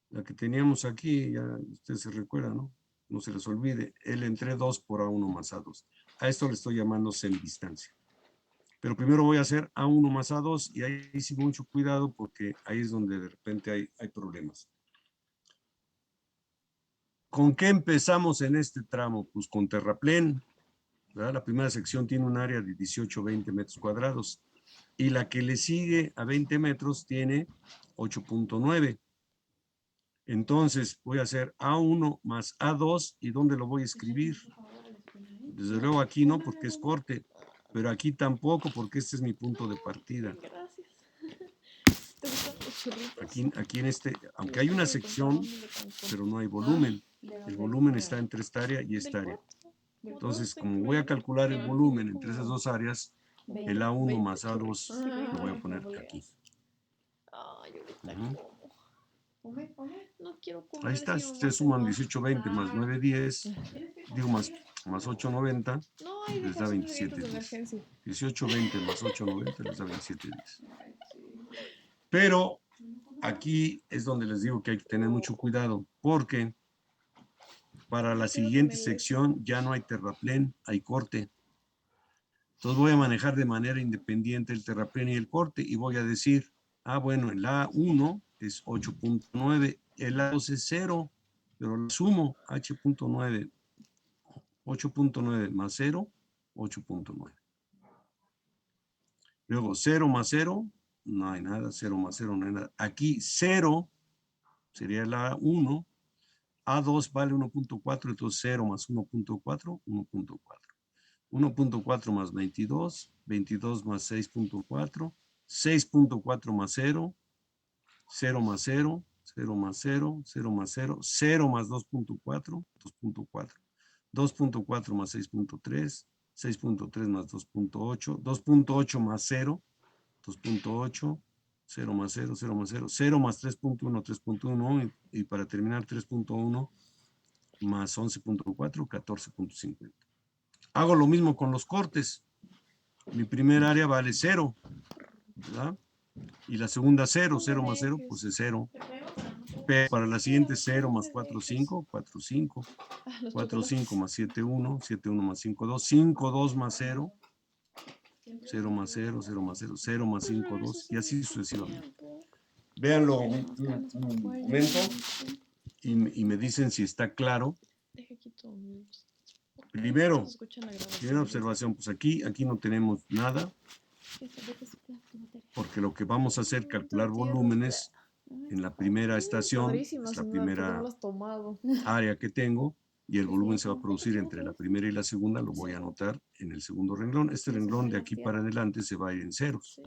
la que teníamos aquí, ya ustedes se recuerdan, ¿no? No se les olvide, L entre 2 por A1 más A2. A esto le estoy llamando semidistancia. Pero primero voy a hacer A1 más A2 y ahí sí mucho cuidado porque ahí es donde de repente hay problemas. ¿Con qué empezamos en este tramo? Pues con terraplén, ¿verdad? La primera sección tiene un área de 18-20 metros cuadrados y la que le sigue a 20 metros tiene 8.9. Entonces voy a hacer A1 más A2 y ¿dónde lo voy a escribir? Desde luego aquí no porque es corte, pero aquí tampoco porque este es mi punto de partida. Gracias. ¿Te gustan los churritos? Aquí en este, aunque hay una sección, pero no hay volumen. El volumen está entre esta área y esta área. Entonces, como voy a calcular el volumen entre esas dos áreas, el A1 más A2 lo voy a poner aquí. Ay, ahorita como. No quiero comer. Ahí está, si si me ustedes voy a suman quemar. 18, 20 más 9, 10, digo más 8, 90, No, hay les da 27 de días. emergencia. 18, 20 más 8, 90 les da 27 días. Pero aquí es donde les digo que hay que tener mucho cuidado, porque para la siguiente sección ya no hay terraplén, hay corte. Entonces voy a manejar de manera independiente el terraplén y el corte y voy a decir, bueno, el A1 es 8.9, el A2 es 0, pero lo sumo, H.9, 8.9 más 0, 8.9. Luego 0 más 0, no hay nada, 0 más 0 no hay nada. Aquí 0 sería el A1, A2 vale 1.4, entonces 0 más 1.4, 1.4. 1.4 más 22, 22 más 6.4, 6.4 más 0, 0 más 0, 0 más 0, 0 más 0, 0 más 2.4, 2.4, 2.4 más 6.3, 6.3 más 2.8, 2.8 más 0, 2.8, 0 más 0, 0 más 0, 0 más 3.1, 3.1 y para terminar 3.1 más 11.4, 14.50. Hago lo mismo con los cortes. Mi primer área vale 0, ¿verdad? Y la segunda 0, 0 más 0, pues es 0. Pero para la siguiente 0 más 4, 5, 4, 5. 4, 5 más 7, 1, 7, 1 más 5, 2, 5, 2 más 0, 0 más 0, 0 más 0, 0 más 5, 2, y así sucesivamente. Véanlo un momento y me dicen si está claro. Primera observación, pues aquí no tenemos nada, porque lo que vamos a hacer es calcular volúmenes en la primera estación, es la primera área que tengo, y el volumen se va a producir entre la primera y la segunda, lo voy a anotar en el segundo renglón. Este renglón de aquí para adelante se va a ir en ceros.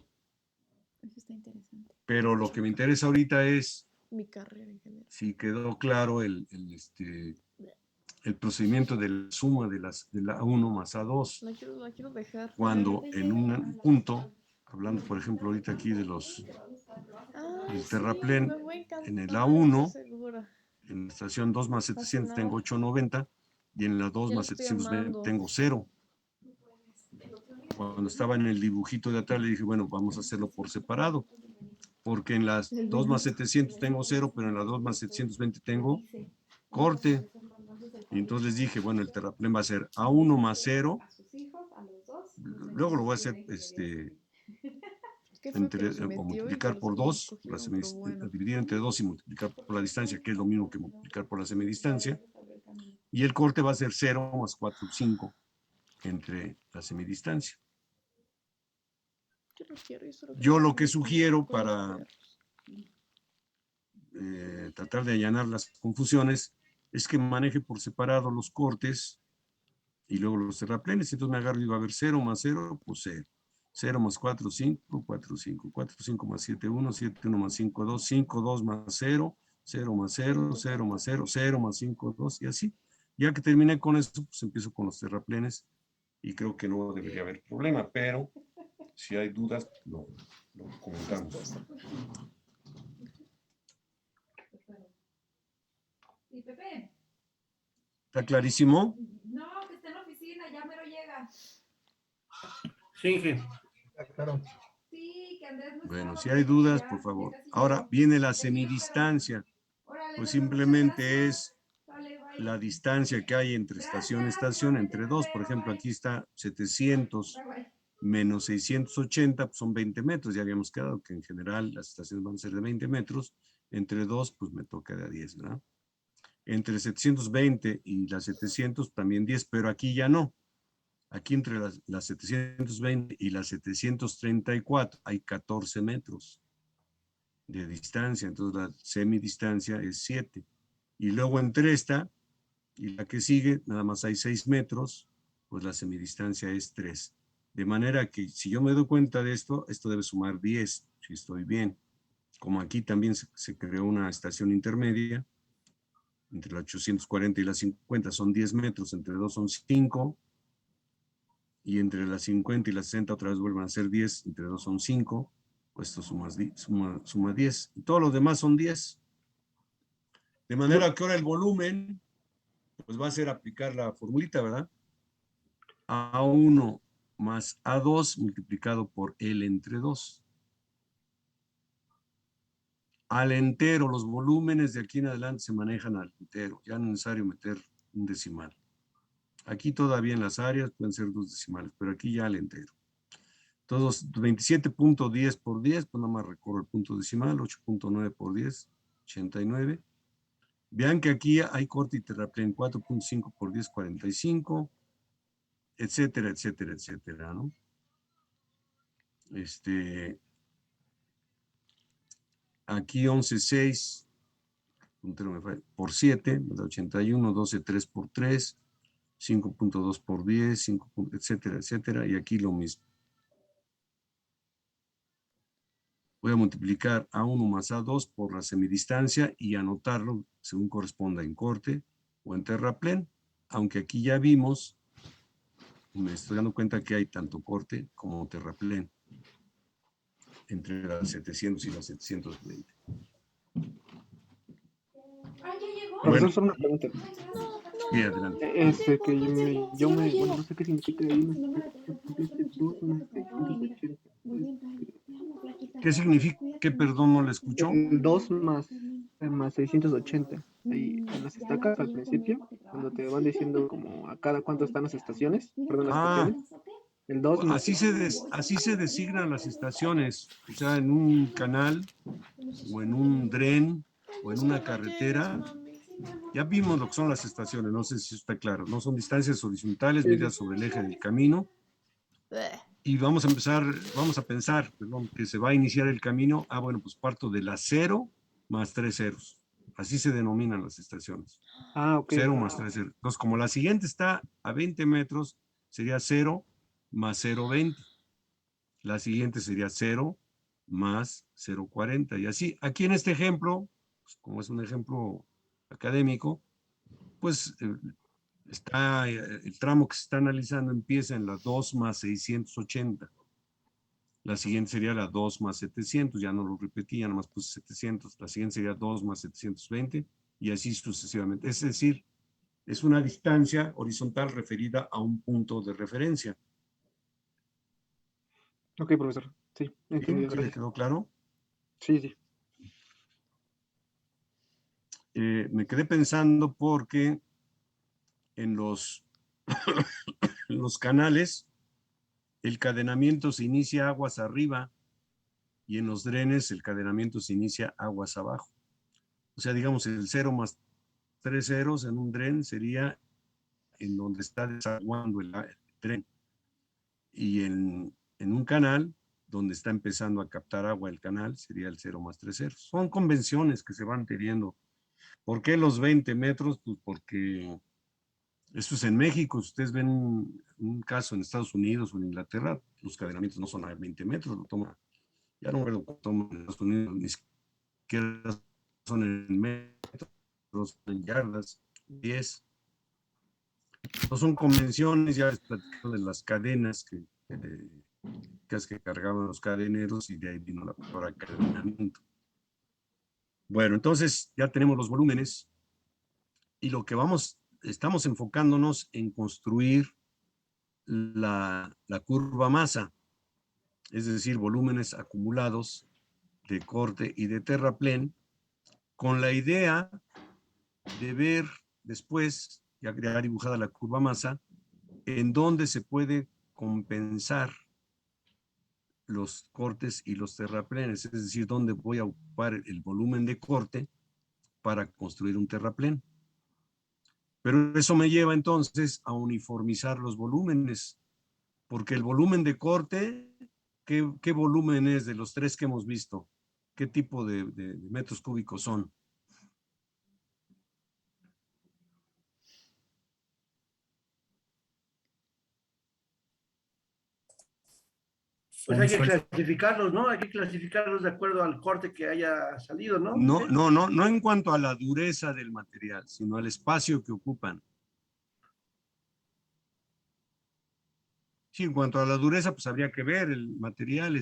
Pero lo que me interesa ahorita es Mi carrera en general. si quedó claro el procedimiento de la suma de la A1 más A2. La quiero dejar. Cuando en un punto, hablando por ejemplo ahorita aquí de del terraplén, en el A1, en la estación 2 más 700 tengo 890 y en la 2 más 720 tengo 0. Cuando estaba en el dibujito de atrás le dije, bueno, vamos a hacerlo por separado, porque en las 2 más 700 tengo 0, pero en la 2 más 720 tengo corte. Y entonces les dije, bueno, el terraplén va a ser A1 más 0. Luego lo voy a hacer o multiplicar por 2, dividir entre 2 y multiplicar por la distancia, que es lo mismo que multiplicar por la semidistancia. Y el corte va a ser 0 más 4, 5 entre la semidistancia. Yo lo que sugiero para tratar de allanar las confusiones es que maneje por separado los cortes y luego los terraplenes. Entonces me agarro y va a haber 0 más 0, pues 0. 0 más 4, 5, 4, 5, 4, 5 más 7, 1, 7, 1 más 5, 2, 5, 2 más 0, 0 más 0, 0 más 0, 0 más 5, 2 y así. Ya que terminé con esto, pues empiezo con los terraplenes y creo que no debería haber problema, pero si hay dudas, lo comentamos. ¿Y Pepe? ¿Está clarísimo? No, que está en la oficina, ya mero llega. Sí, Inge. Claro. Sí, que Andrés no Bueno, estaba, si hay dudas, ya por favor. casi Ahora llegó. viene la Te digo, semidistancia. pero- Órale, Pues Pepe, muchas simplemente gracias. es Vale, bye. la distancia que hay entre estación y estación, entre dos. Por ejemplo, aquí está 700 Bye, bye. menos 680, pues son 20 metros. Ya habíamos quedado que en general las estaciones van a ser de 20 metros. Entre dos, pues me toca de a 10, ¿verdad? Entre 720 y las 700 también 10, pero aquí ya no. Aquí entre las 720 y las 734 hay 14 metros de distancia, entonces la semidistancia es 7. Y luego entre esta y la que sigue, nada más hay 6 metros, pues la semidistancia es 3. De manera que si yo me doy cuenta de esto, esto debe sumar 10, si estoy bien. Como aquí también se creó una estación intermedia, entre la 840 y la 50 son 10 metros, entre 2 son 5, y entre las 50 y las 60 otra vez vuelven a ser 10, entre 2 son 5, pues esto suma 10. Y todos los demás son 10. De manera que ahora el volumen, pues va a ser aplicar la formulita, ¿verdad? A1 más A2 multiplicado por L entre 2. al entero. Los volúmenes de aquí en adelante se manejan al entero. Ya no es necesario meter un decimal. Aquí todavía en las áreas pueden ser 2 decimales, pero aquí ya al entero. Todos 27.10 por 10, pues nada más recorro el punto decimal, 8.9 por 10, 89. Vean que aquí hay corte y terraplén, 4.5 por 10, 45, etcétera, etcétera, etcétera, ¿no? Aquí 11.6 por 7, 81, 12.3 por 3, 5.2 por 10, 5, etcétera, etcétera, y aquí lo mismo. Voy a multiplicar A1 más A2 por la semidistancia y anotarlo según corresponda en corte o en terraplén, aunque aquí ya vimos, me estoy dando cuenta que hay tanto corte como terraplén entre las 700 y las 720. Ah, ya llegó. Profesor, solo una pregunta. Sí, adelante. Bueno, no sé qué significa ahí, dos más 680. ¿Qué significa? ¿Qué, perdón, no le escuchó? El 2 más 680. Ahí en las estacas al principio, cuando te van diciendo como a cada cuánto están las estaciones, perdón, las estaciones. El 2 más así se designan las estaciones, o sea, en un canal, o en un dren, o en una carretera. Ya vimos lo que son las estaciones, no sé si está claro, no son distancias horizontales medidas sobre el eje del camino. Y vamos a pensar, perdón, que se va a iniciar el camino. Ah, bueno, pues parto de la 0 más 3 ceros. Así se denominan las estaciones. Ah, ok. 0 más 3 ceros. Entonces, como la siguiente está a 20 metros, sería 0 más 0,20. La siguiente sería 0 más 0,40. Y así, aquí en este ejemplo, pues, como es un ejemplo académico, pues el tramo que se está analizando empieza en la 2 más 680. La siguiente sería la 2 más 700, ya no lo repetía, nada más puse 700. La siguiente sería 2 más 720 y así sucesivamente. Es decir, es una distancia horizontal referida a un punto de referencia. Ok, profesor. Sí, entendido. ¿Sí le quedó claro? Sí, sí. Me quedé pensando porque en los, en los canales el cadenamiento se inicia aguas arriba y en los drenes el cadenamiento se inicia aguas abajo. O sea, digamos, el 0 más 3 ceros en un dren sería en donde está desaguando el dren. Y en un canal, donde está empezando a captar agua el canal, sería el 0 más 3 ceros. Son convenciones que se van teniendo. ¿Por qué los 20 metros? Pues porque esto es en México. Si ustedes ven un caso en Estados Unidos o en Inglaterra, los cadenamientos no son a 20 metros, lo toma, ya no me lo toman en Estados Unidos, ni siquiera son en metros, son en yardas, 10. No son convenciones, ya les platico de las cadenas que cargaban los cadeneros y de ahí vino la palabra cadenamiento. Bueno, entonces ya tenemos los volúmenes y lo que estamos enfocándonos en construir la curva masa, es decir, volúmenes acumulados de corte y de terraplén, con la idea de ver después, ya dibujada la curva masa, en dónde se puede compensar los cortes y los terraplenes, es decir, dónde voy a ocupar el volumen de corte para construir un terraplén. Pero eso me lleva entonces a uniformizar los volúmenes, porque el volumen de corte, ¿qué volumen es de los tres que hemos visto? ¿Qué tipo de metros cúbicos son? Pues hay que clasificarlos, ¿no? Hay que clasificarlos de acuerdo al corte que haya salido, ¿no? No en cuanto a la dureza del material, sino al espacio que ocupan. Sí, en cuanto a la dureza, pues habría que ver el material,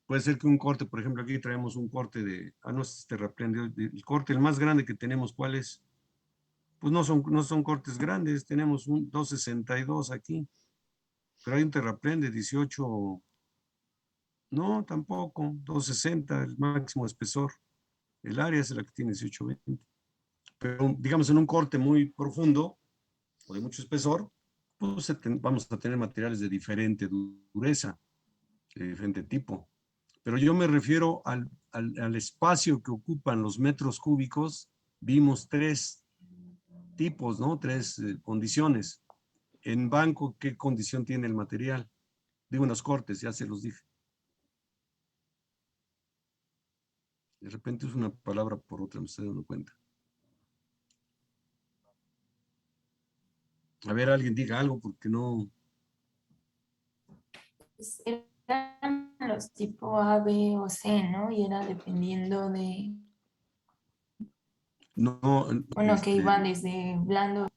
puede ser que un corte, por ejemplo, aquí traemos un corte no es terraplén, el corte, el más grande que tenemos, ¿cuál es? Pues no son cortes grandes, tenemos un 262 aquí, pero hay un terraplén de 18, no, tampoco, 260, el máximo espesor. El área es la que tiene 18-20. Pero digamos en un corte muy profundo o de mucho espesor, pues vamos a tener materiales de diferente dureza, de diferente tipo. Pero yo me refiero al espacio que ocupan los metros cúbicos. Vimos 3 tipos, ¿no? 3 condiciones. En banco, ¿qué condición tiene el material? Digo, en los cortes, ya se los dije. De repente es una palabra por otra, me estoy dando cuenta. A ver, alguien diga algo, porque no... Pues eran los tipo A, B o C, ¿no? Y era dependiendo de, No, bueno, que iban desde blando.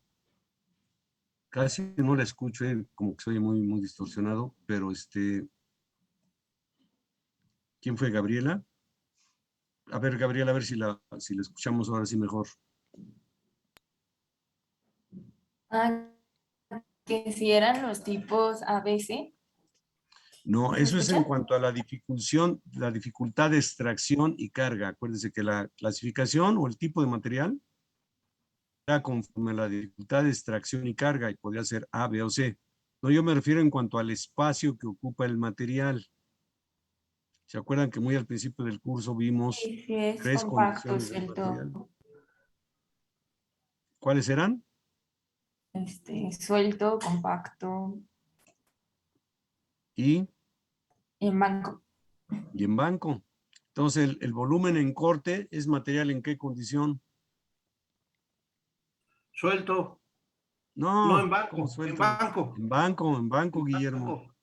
casi no la escucho, como que soy muy, muy distorsionado, pero ¿quién fue Gabriela? A ver, Gabriela, a ver si la escuchamos ahora sí mejor. Ah, que si eran los tipos A, B, C. No, ¿Me eso es en escuchan? cuanto a la dificultad de extracción y carga. Acuérdense que la clasificación o el tipo de material era conforme a la dificultad de extracción y carga, y podría ser A, B o C. No, yo me refiero en cuanto al espacio que ocupa el material. ¿Se acuerdan que muy al principio del curso vimos Sí, sí, es 3 compacto, condiciones del material? suelto, ¿Cuáles eran? suelto, compacto, Y en banco. en banco. Entonces, el volumen en corte es material en qué condición? Suelto. No, No, en ¿cómo banco, en suelto? banco. En banco, En Guillermo. banco.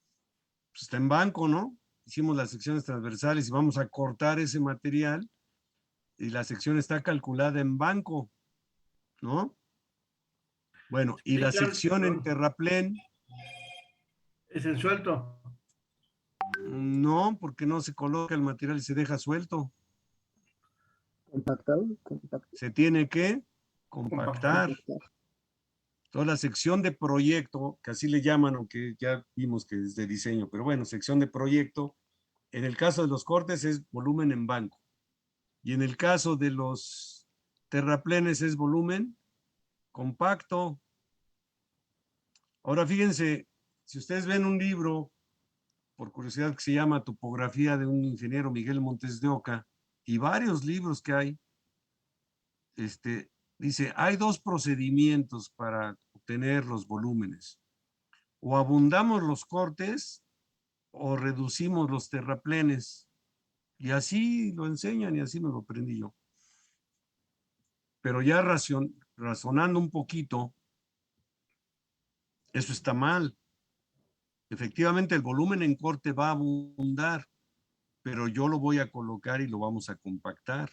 Pues está en banco, ¿no? Hicimos las secciones transversales y vamos a cortar ese material y la sección está calculada en banco, ¿no? Bueno, y Sí, la claro, sección en perdón. terraplén, Es en suelto. no, porque no se coloca el material y se deja suelto. Compactado, compacto. Se tiene que Compactar. compactar. Toda la sección de proyecto, que así le llaman, aunque ya vimos que es de diseño, pero bueno, sección de proyecto, en el caso de los cortes es volumen en banco. Y en el caso de los terraplenes es volumen compacto. Ahora fíjense, si ustedes ven un libro, por curiosidad, que se llama Topografía de un ingeniero Miguel Montes de Oca, y varios libros que hay, dice, hay 2 procedimientos para obtener los volúmenes. O abundamos los cortes o reducimos los terraplenes. Y así lo enseñan y así me lo aprendí yo. Pero ya razonando un poquito, eso está mal. Efectivamente, el volumen en corte va a abundar, pero yo lo voy a colocar y lo vamos a compactar.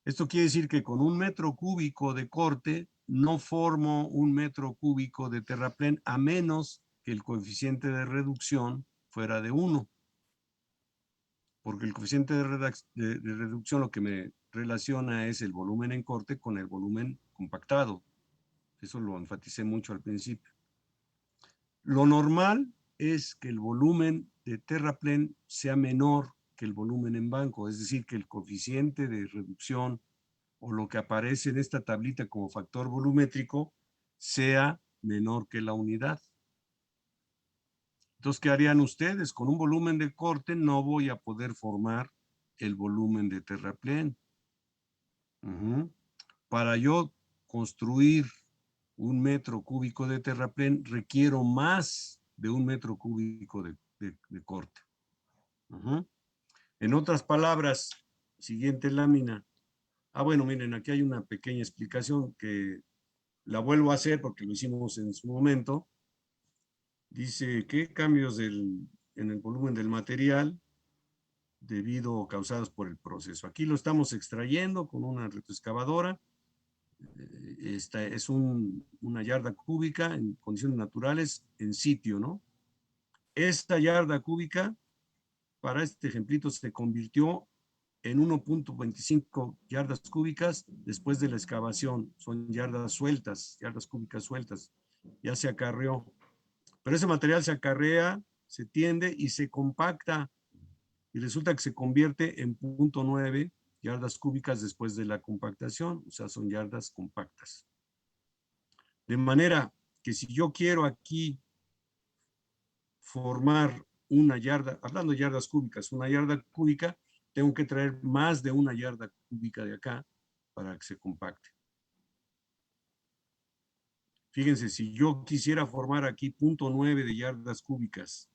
Esto quiere decir que con 1 metro cúbico de corte no formo 1 metro cúbico de terraplén a menos que el coeficiente de reducción fuera de 1. Porque el coeficiente de reducción lo que me relaciona es el volumen en corte con el volumen compactado. Eso lo enfaticé mucho al principio. Lo normal es que el volumen de terraplén sea menor que el volumen en banco, es decir, que el coeficiente de reducción o lo que aparece en esta tablita como factor volumétrico sea menor que la unidad. Entonces, ¿qué harían ustedes? Con un volumen de corte no voy a poder formar el volumen de terraplén. Para yo construir 1 metro cúbico de terraplén requiero más de 1 metro cúbico de corte. En otras palabras, siguiente lámina. Bueno, miren, aquí hay una pequeña explicación que la vuelvo a hacer porque lo hicimos en su momento. Dice que cambios en el volumen del material debido o causados por el proceso. Aquí lo estamos extrayendo con una retroexcavadora. Esta es una yarda cúbica en condiciones naturales en sitio, ¿no? Esta yarda cúbica para este ejemplito se convirtió en 1.25 yardas cúbicas después de la excavación. Son yardas cúbicas sueltas. Ya se acarreó. Pero ese material se acarrea, se tiende y se compacta. Y resulta que se convierte en 0.9 yardas cúbicas después de la compactación, o sea, son yardas compactas. De manera que si yo quiero aquí formar una yarda, hablando de yardas cúbicas, una yarda cúbica, tengo que traer más de una yarda cúbica de acá para que se compacte. Fíjense, si yo quisiera formar aquí 0.9 de yardas cúbicas,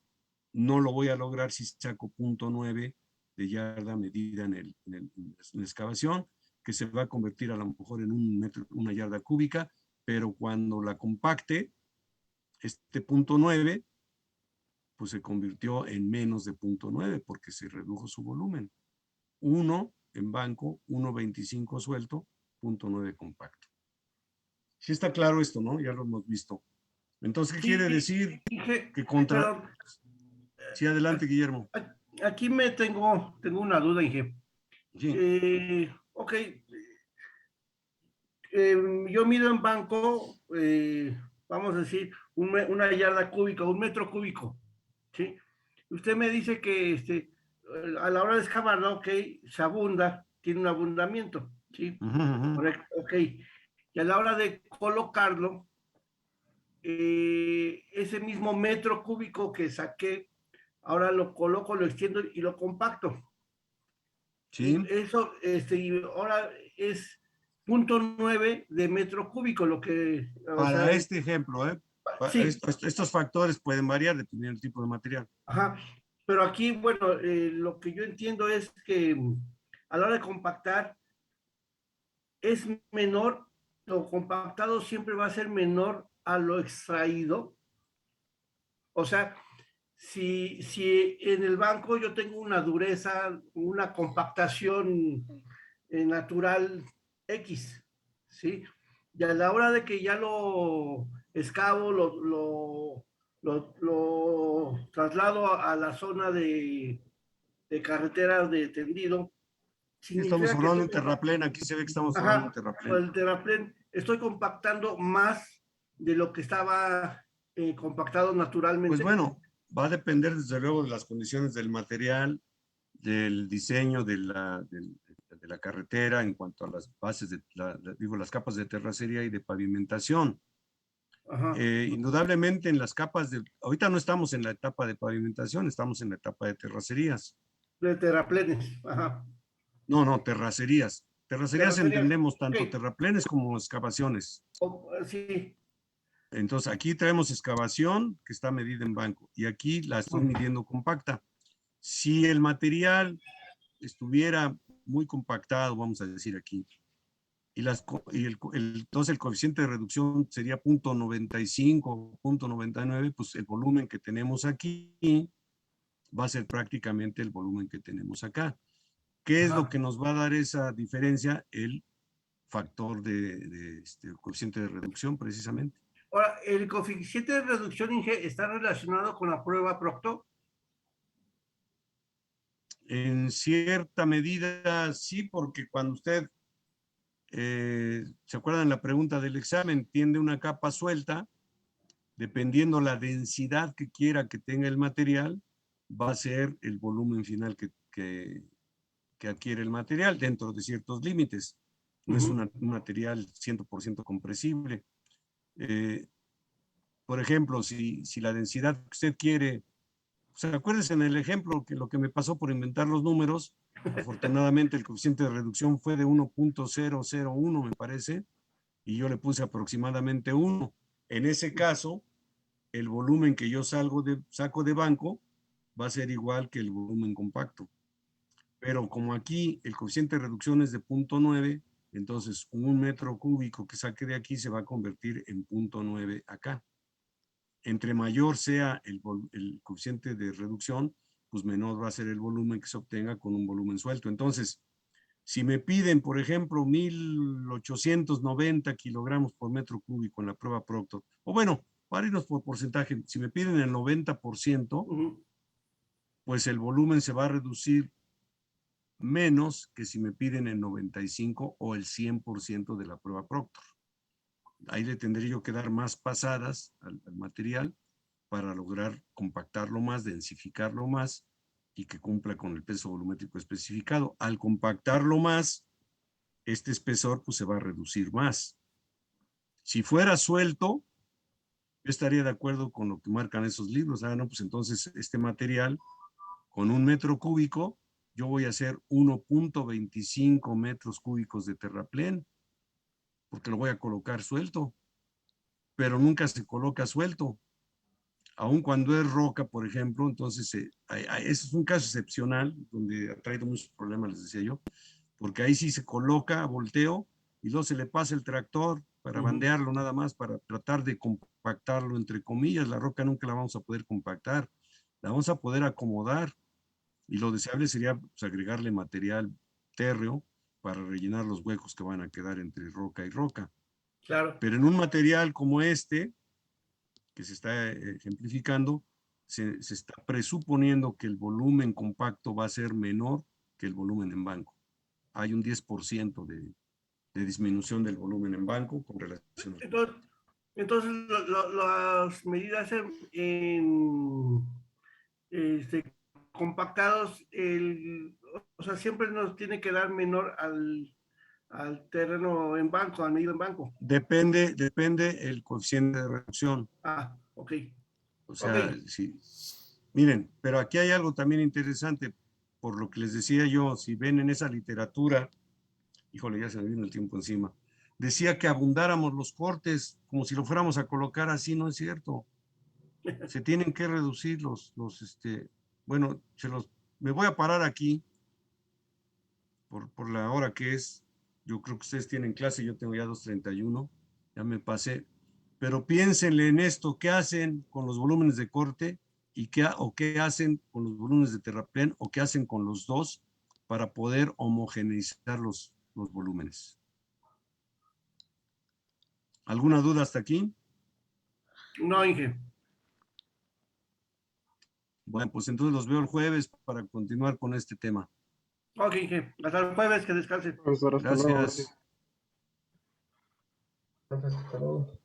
no lo voy a lograr si saco 0.9 de yarda medida en la excavación, que se va a convertir a lo mejor en una yarda cúbica, pero cuando la compacte, este 0.9, pues se convirtió en menos de 0.9 porque se redujo su volumen. 1 en banco, 1.25 suelto, 0.9 compacto. Sí está claro esto, ¿no? Ya lo hemos visto. Entonces, ¿qué quiere decir? Que contra... Perdón, Sí, adelante, Guillermo. aquí tengo una duda, Inge. Sí. Ok, yo mido en banco, vamos a decir, una yarda cúbica, un metro cúbico, ¿sí? Usted me dice que a la hora de excavarla, ok, se abunda, tiene un abundamiento, ¿sí? Correcto, ok. Y a la hora de colocarlo, ese mismo metro cúbico que saqué, ahora lo coloco, lo extiendo y lo compacto. Sí. Eso, y ahora es 0.9 de metro cúbico, lo que... Para este ejemplo, sí. Estos factores pueden variar dependiendo del tipo de material. Ajá. Pero aquí, bueno, lo que yo entiendo es que a la hora de compactar es menor, lo compactado siempre va a ser menor a lo extraído. O sea, si en el banco yo tengo una dureza, una compactación natural X, ¿sí? Y a la hora de que ya lo excavo, lo traslado a la zona de carreteras de tendido, Estamos significa que hablando de un terraplén, aquí se ve que estamos hablando de un terraplén. el terraplén, estoy compactando más de lo que estaba compactado naturalmente. Pues bueno, va a depender desde luego de las condiciones del material, del diseño de la carretera en cuanto a las bases, las capas de terracería y de pavimentación. Indudablemente en las capas ahorita no estamos en la etapa de pavimentación, estamos en la etapa de terracerías. De terraplenes, ajá. No, terracerías. Terracerías entendemos tanto terraplenes como excavaciones. Sí. Entonces aquí traemos excavación que está medida en banco y aquí la estoy midiendo compacta. Si el material estuviera muy compactado, vamos a decir aquí, entonces el coeficiente de reducción sería 0.95, 0.99, pues el volumen que tenemos aquí va a ser prácticamente el volumen que tenemos acá. ¿Qué es lo que nos va a dar esa diferencia? El factor de coeficiente de reducción, precisamente. Ahora, ¿el coeficiente de reducción, Inge, está relacionado con la prueba Proctor? En cierta medida, sí, porque cuando usted, ¿se acuerdan la pregunta del examen? Tiende una capa suelta, dependiendo la densidad que quiera que tenga el material, va a ser el volumen final que adquiere el material dentro de ciertos límites. No es un material 100% compresible. Por ejemplo, si la densidad que usted quiere, pues acuérdense en el ejemplo que lo que me pasó por inventar los números, afortunadamente el coeficiente de reducción fue de 1.001, me parece, y yo le puse aproximadamente 1. En ese caso, el volumen que yo saco de banco va a ser igual que el volumen compacto. Pero como aquí el coeficiente de reducción es de 0.9, entonces un metro cúbico que saque de aquí se va a convertir en 0.9 acá. Entre mayor sea el coeficiente de reducción, pues menor va a ser el volumen que se obtenga con un volumen suelto. Entonces, si me piden, por ejemplo, 1.890 kilogramos por metro cúbico en la prueba Proctor, o bueno, para irnos por porcentaje, si me piden el 90%, pues el volumen se va a reducir menos que si me piden el 95 o el 100% de la prueba Proctor. Ahí le tendría yo que dar más pasadas al material para lograr compactarlo más, densificarlo más y que cumpla con el peso volumétrico especificado. Al compactarlo más, este espesor pues se va a reducir más. Si fuera suelto, yo estaría de acuerdo con lo que marcan esos libros. Ah, no, pues entonces este material con 1 metro cúbico, yo voy a hacer 1.25 metros cúbicos de terraplén, porque lo voy a colocar suelto, pero nunca se coloca suelto. Aun cuando es roca, por ejemplo, entonces ese es un caso excepcional, donde ha traído muchos problemas, les decía yo, porque ahí sí se coloca a volteo y luego se le pasa el tractor para bandearlo nada más, para tratar de compactarlo, entre comillas. La roca nunca la vamos a poder compactar, la vamos a poder acomodar, y lo deseable sería pues, agregarle material térreo para rellenar los huecos que van a quedar entre roca y roca. Claro. Pero en un material como este, que se está ejemplificando, se está presuponiendo que el volumen compacto va a ser menor que el volumen en banco. Hay un 10% de disminución del volumen en banco con relación a... Entonces las medidas compactados, o sea, siempre nos tiene que dar menor al terreno en banco, al medido en banco. Depende el coeficiente de reducción. Ah, ok. O sea, sí. Miren, pero aquí hay algo también interesante, por lo que les decía yo, si ven en esa literatura, híjole, ya se me vino el tiempo encima, decía que abundáramos los cortes como si lo fuéramos a colocar así, no es cierto. Se tienen que reducir bueno, me voy a parar aquí por la hora que es. Yo creo que ustedes tienen clase, yo tengo ya 2:31, ya me pasé. Pero piénsenle en esto, ¿qué hacen con los volúmenes de corte y qué hacen con los volúmenes de terraplén o qué hacen con los dos para poder homogeneizar los volúmenes? ¿Alguna duda hasta aquí? No, Inge. Bueno, pues entonces los veo el jueves para continuar con este tema. Ok, Inge. Hasta el jueves, que descansen. Profesor, hasta luego. Gracias. Entonces, hasta luego.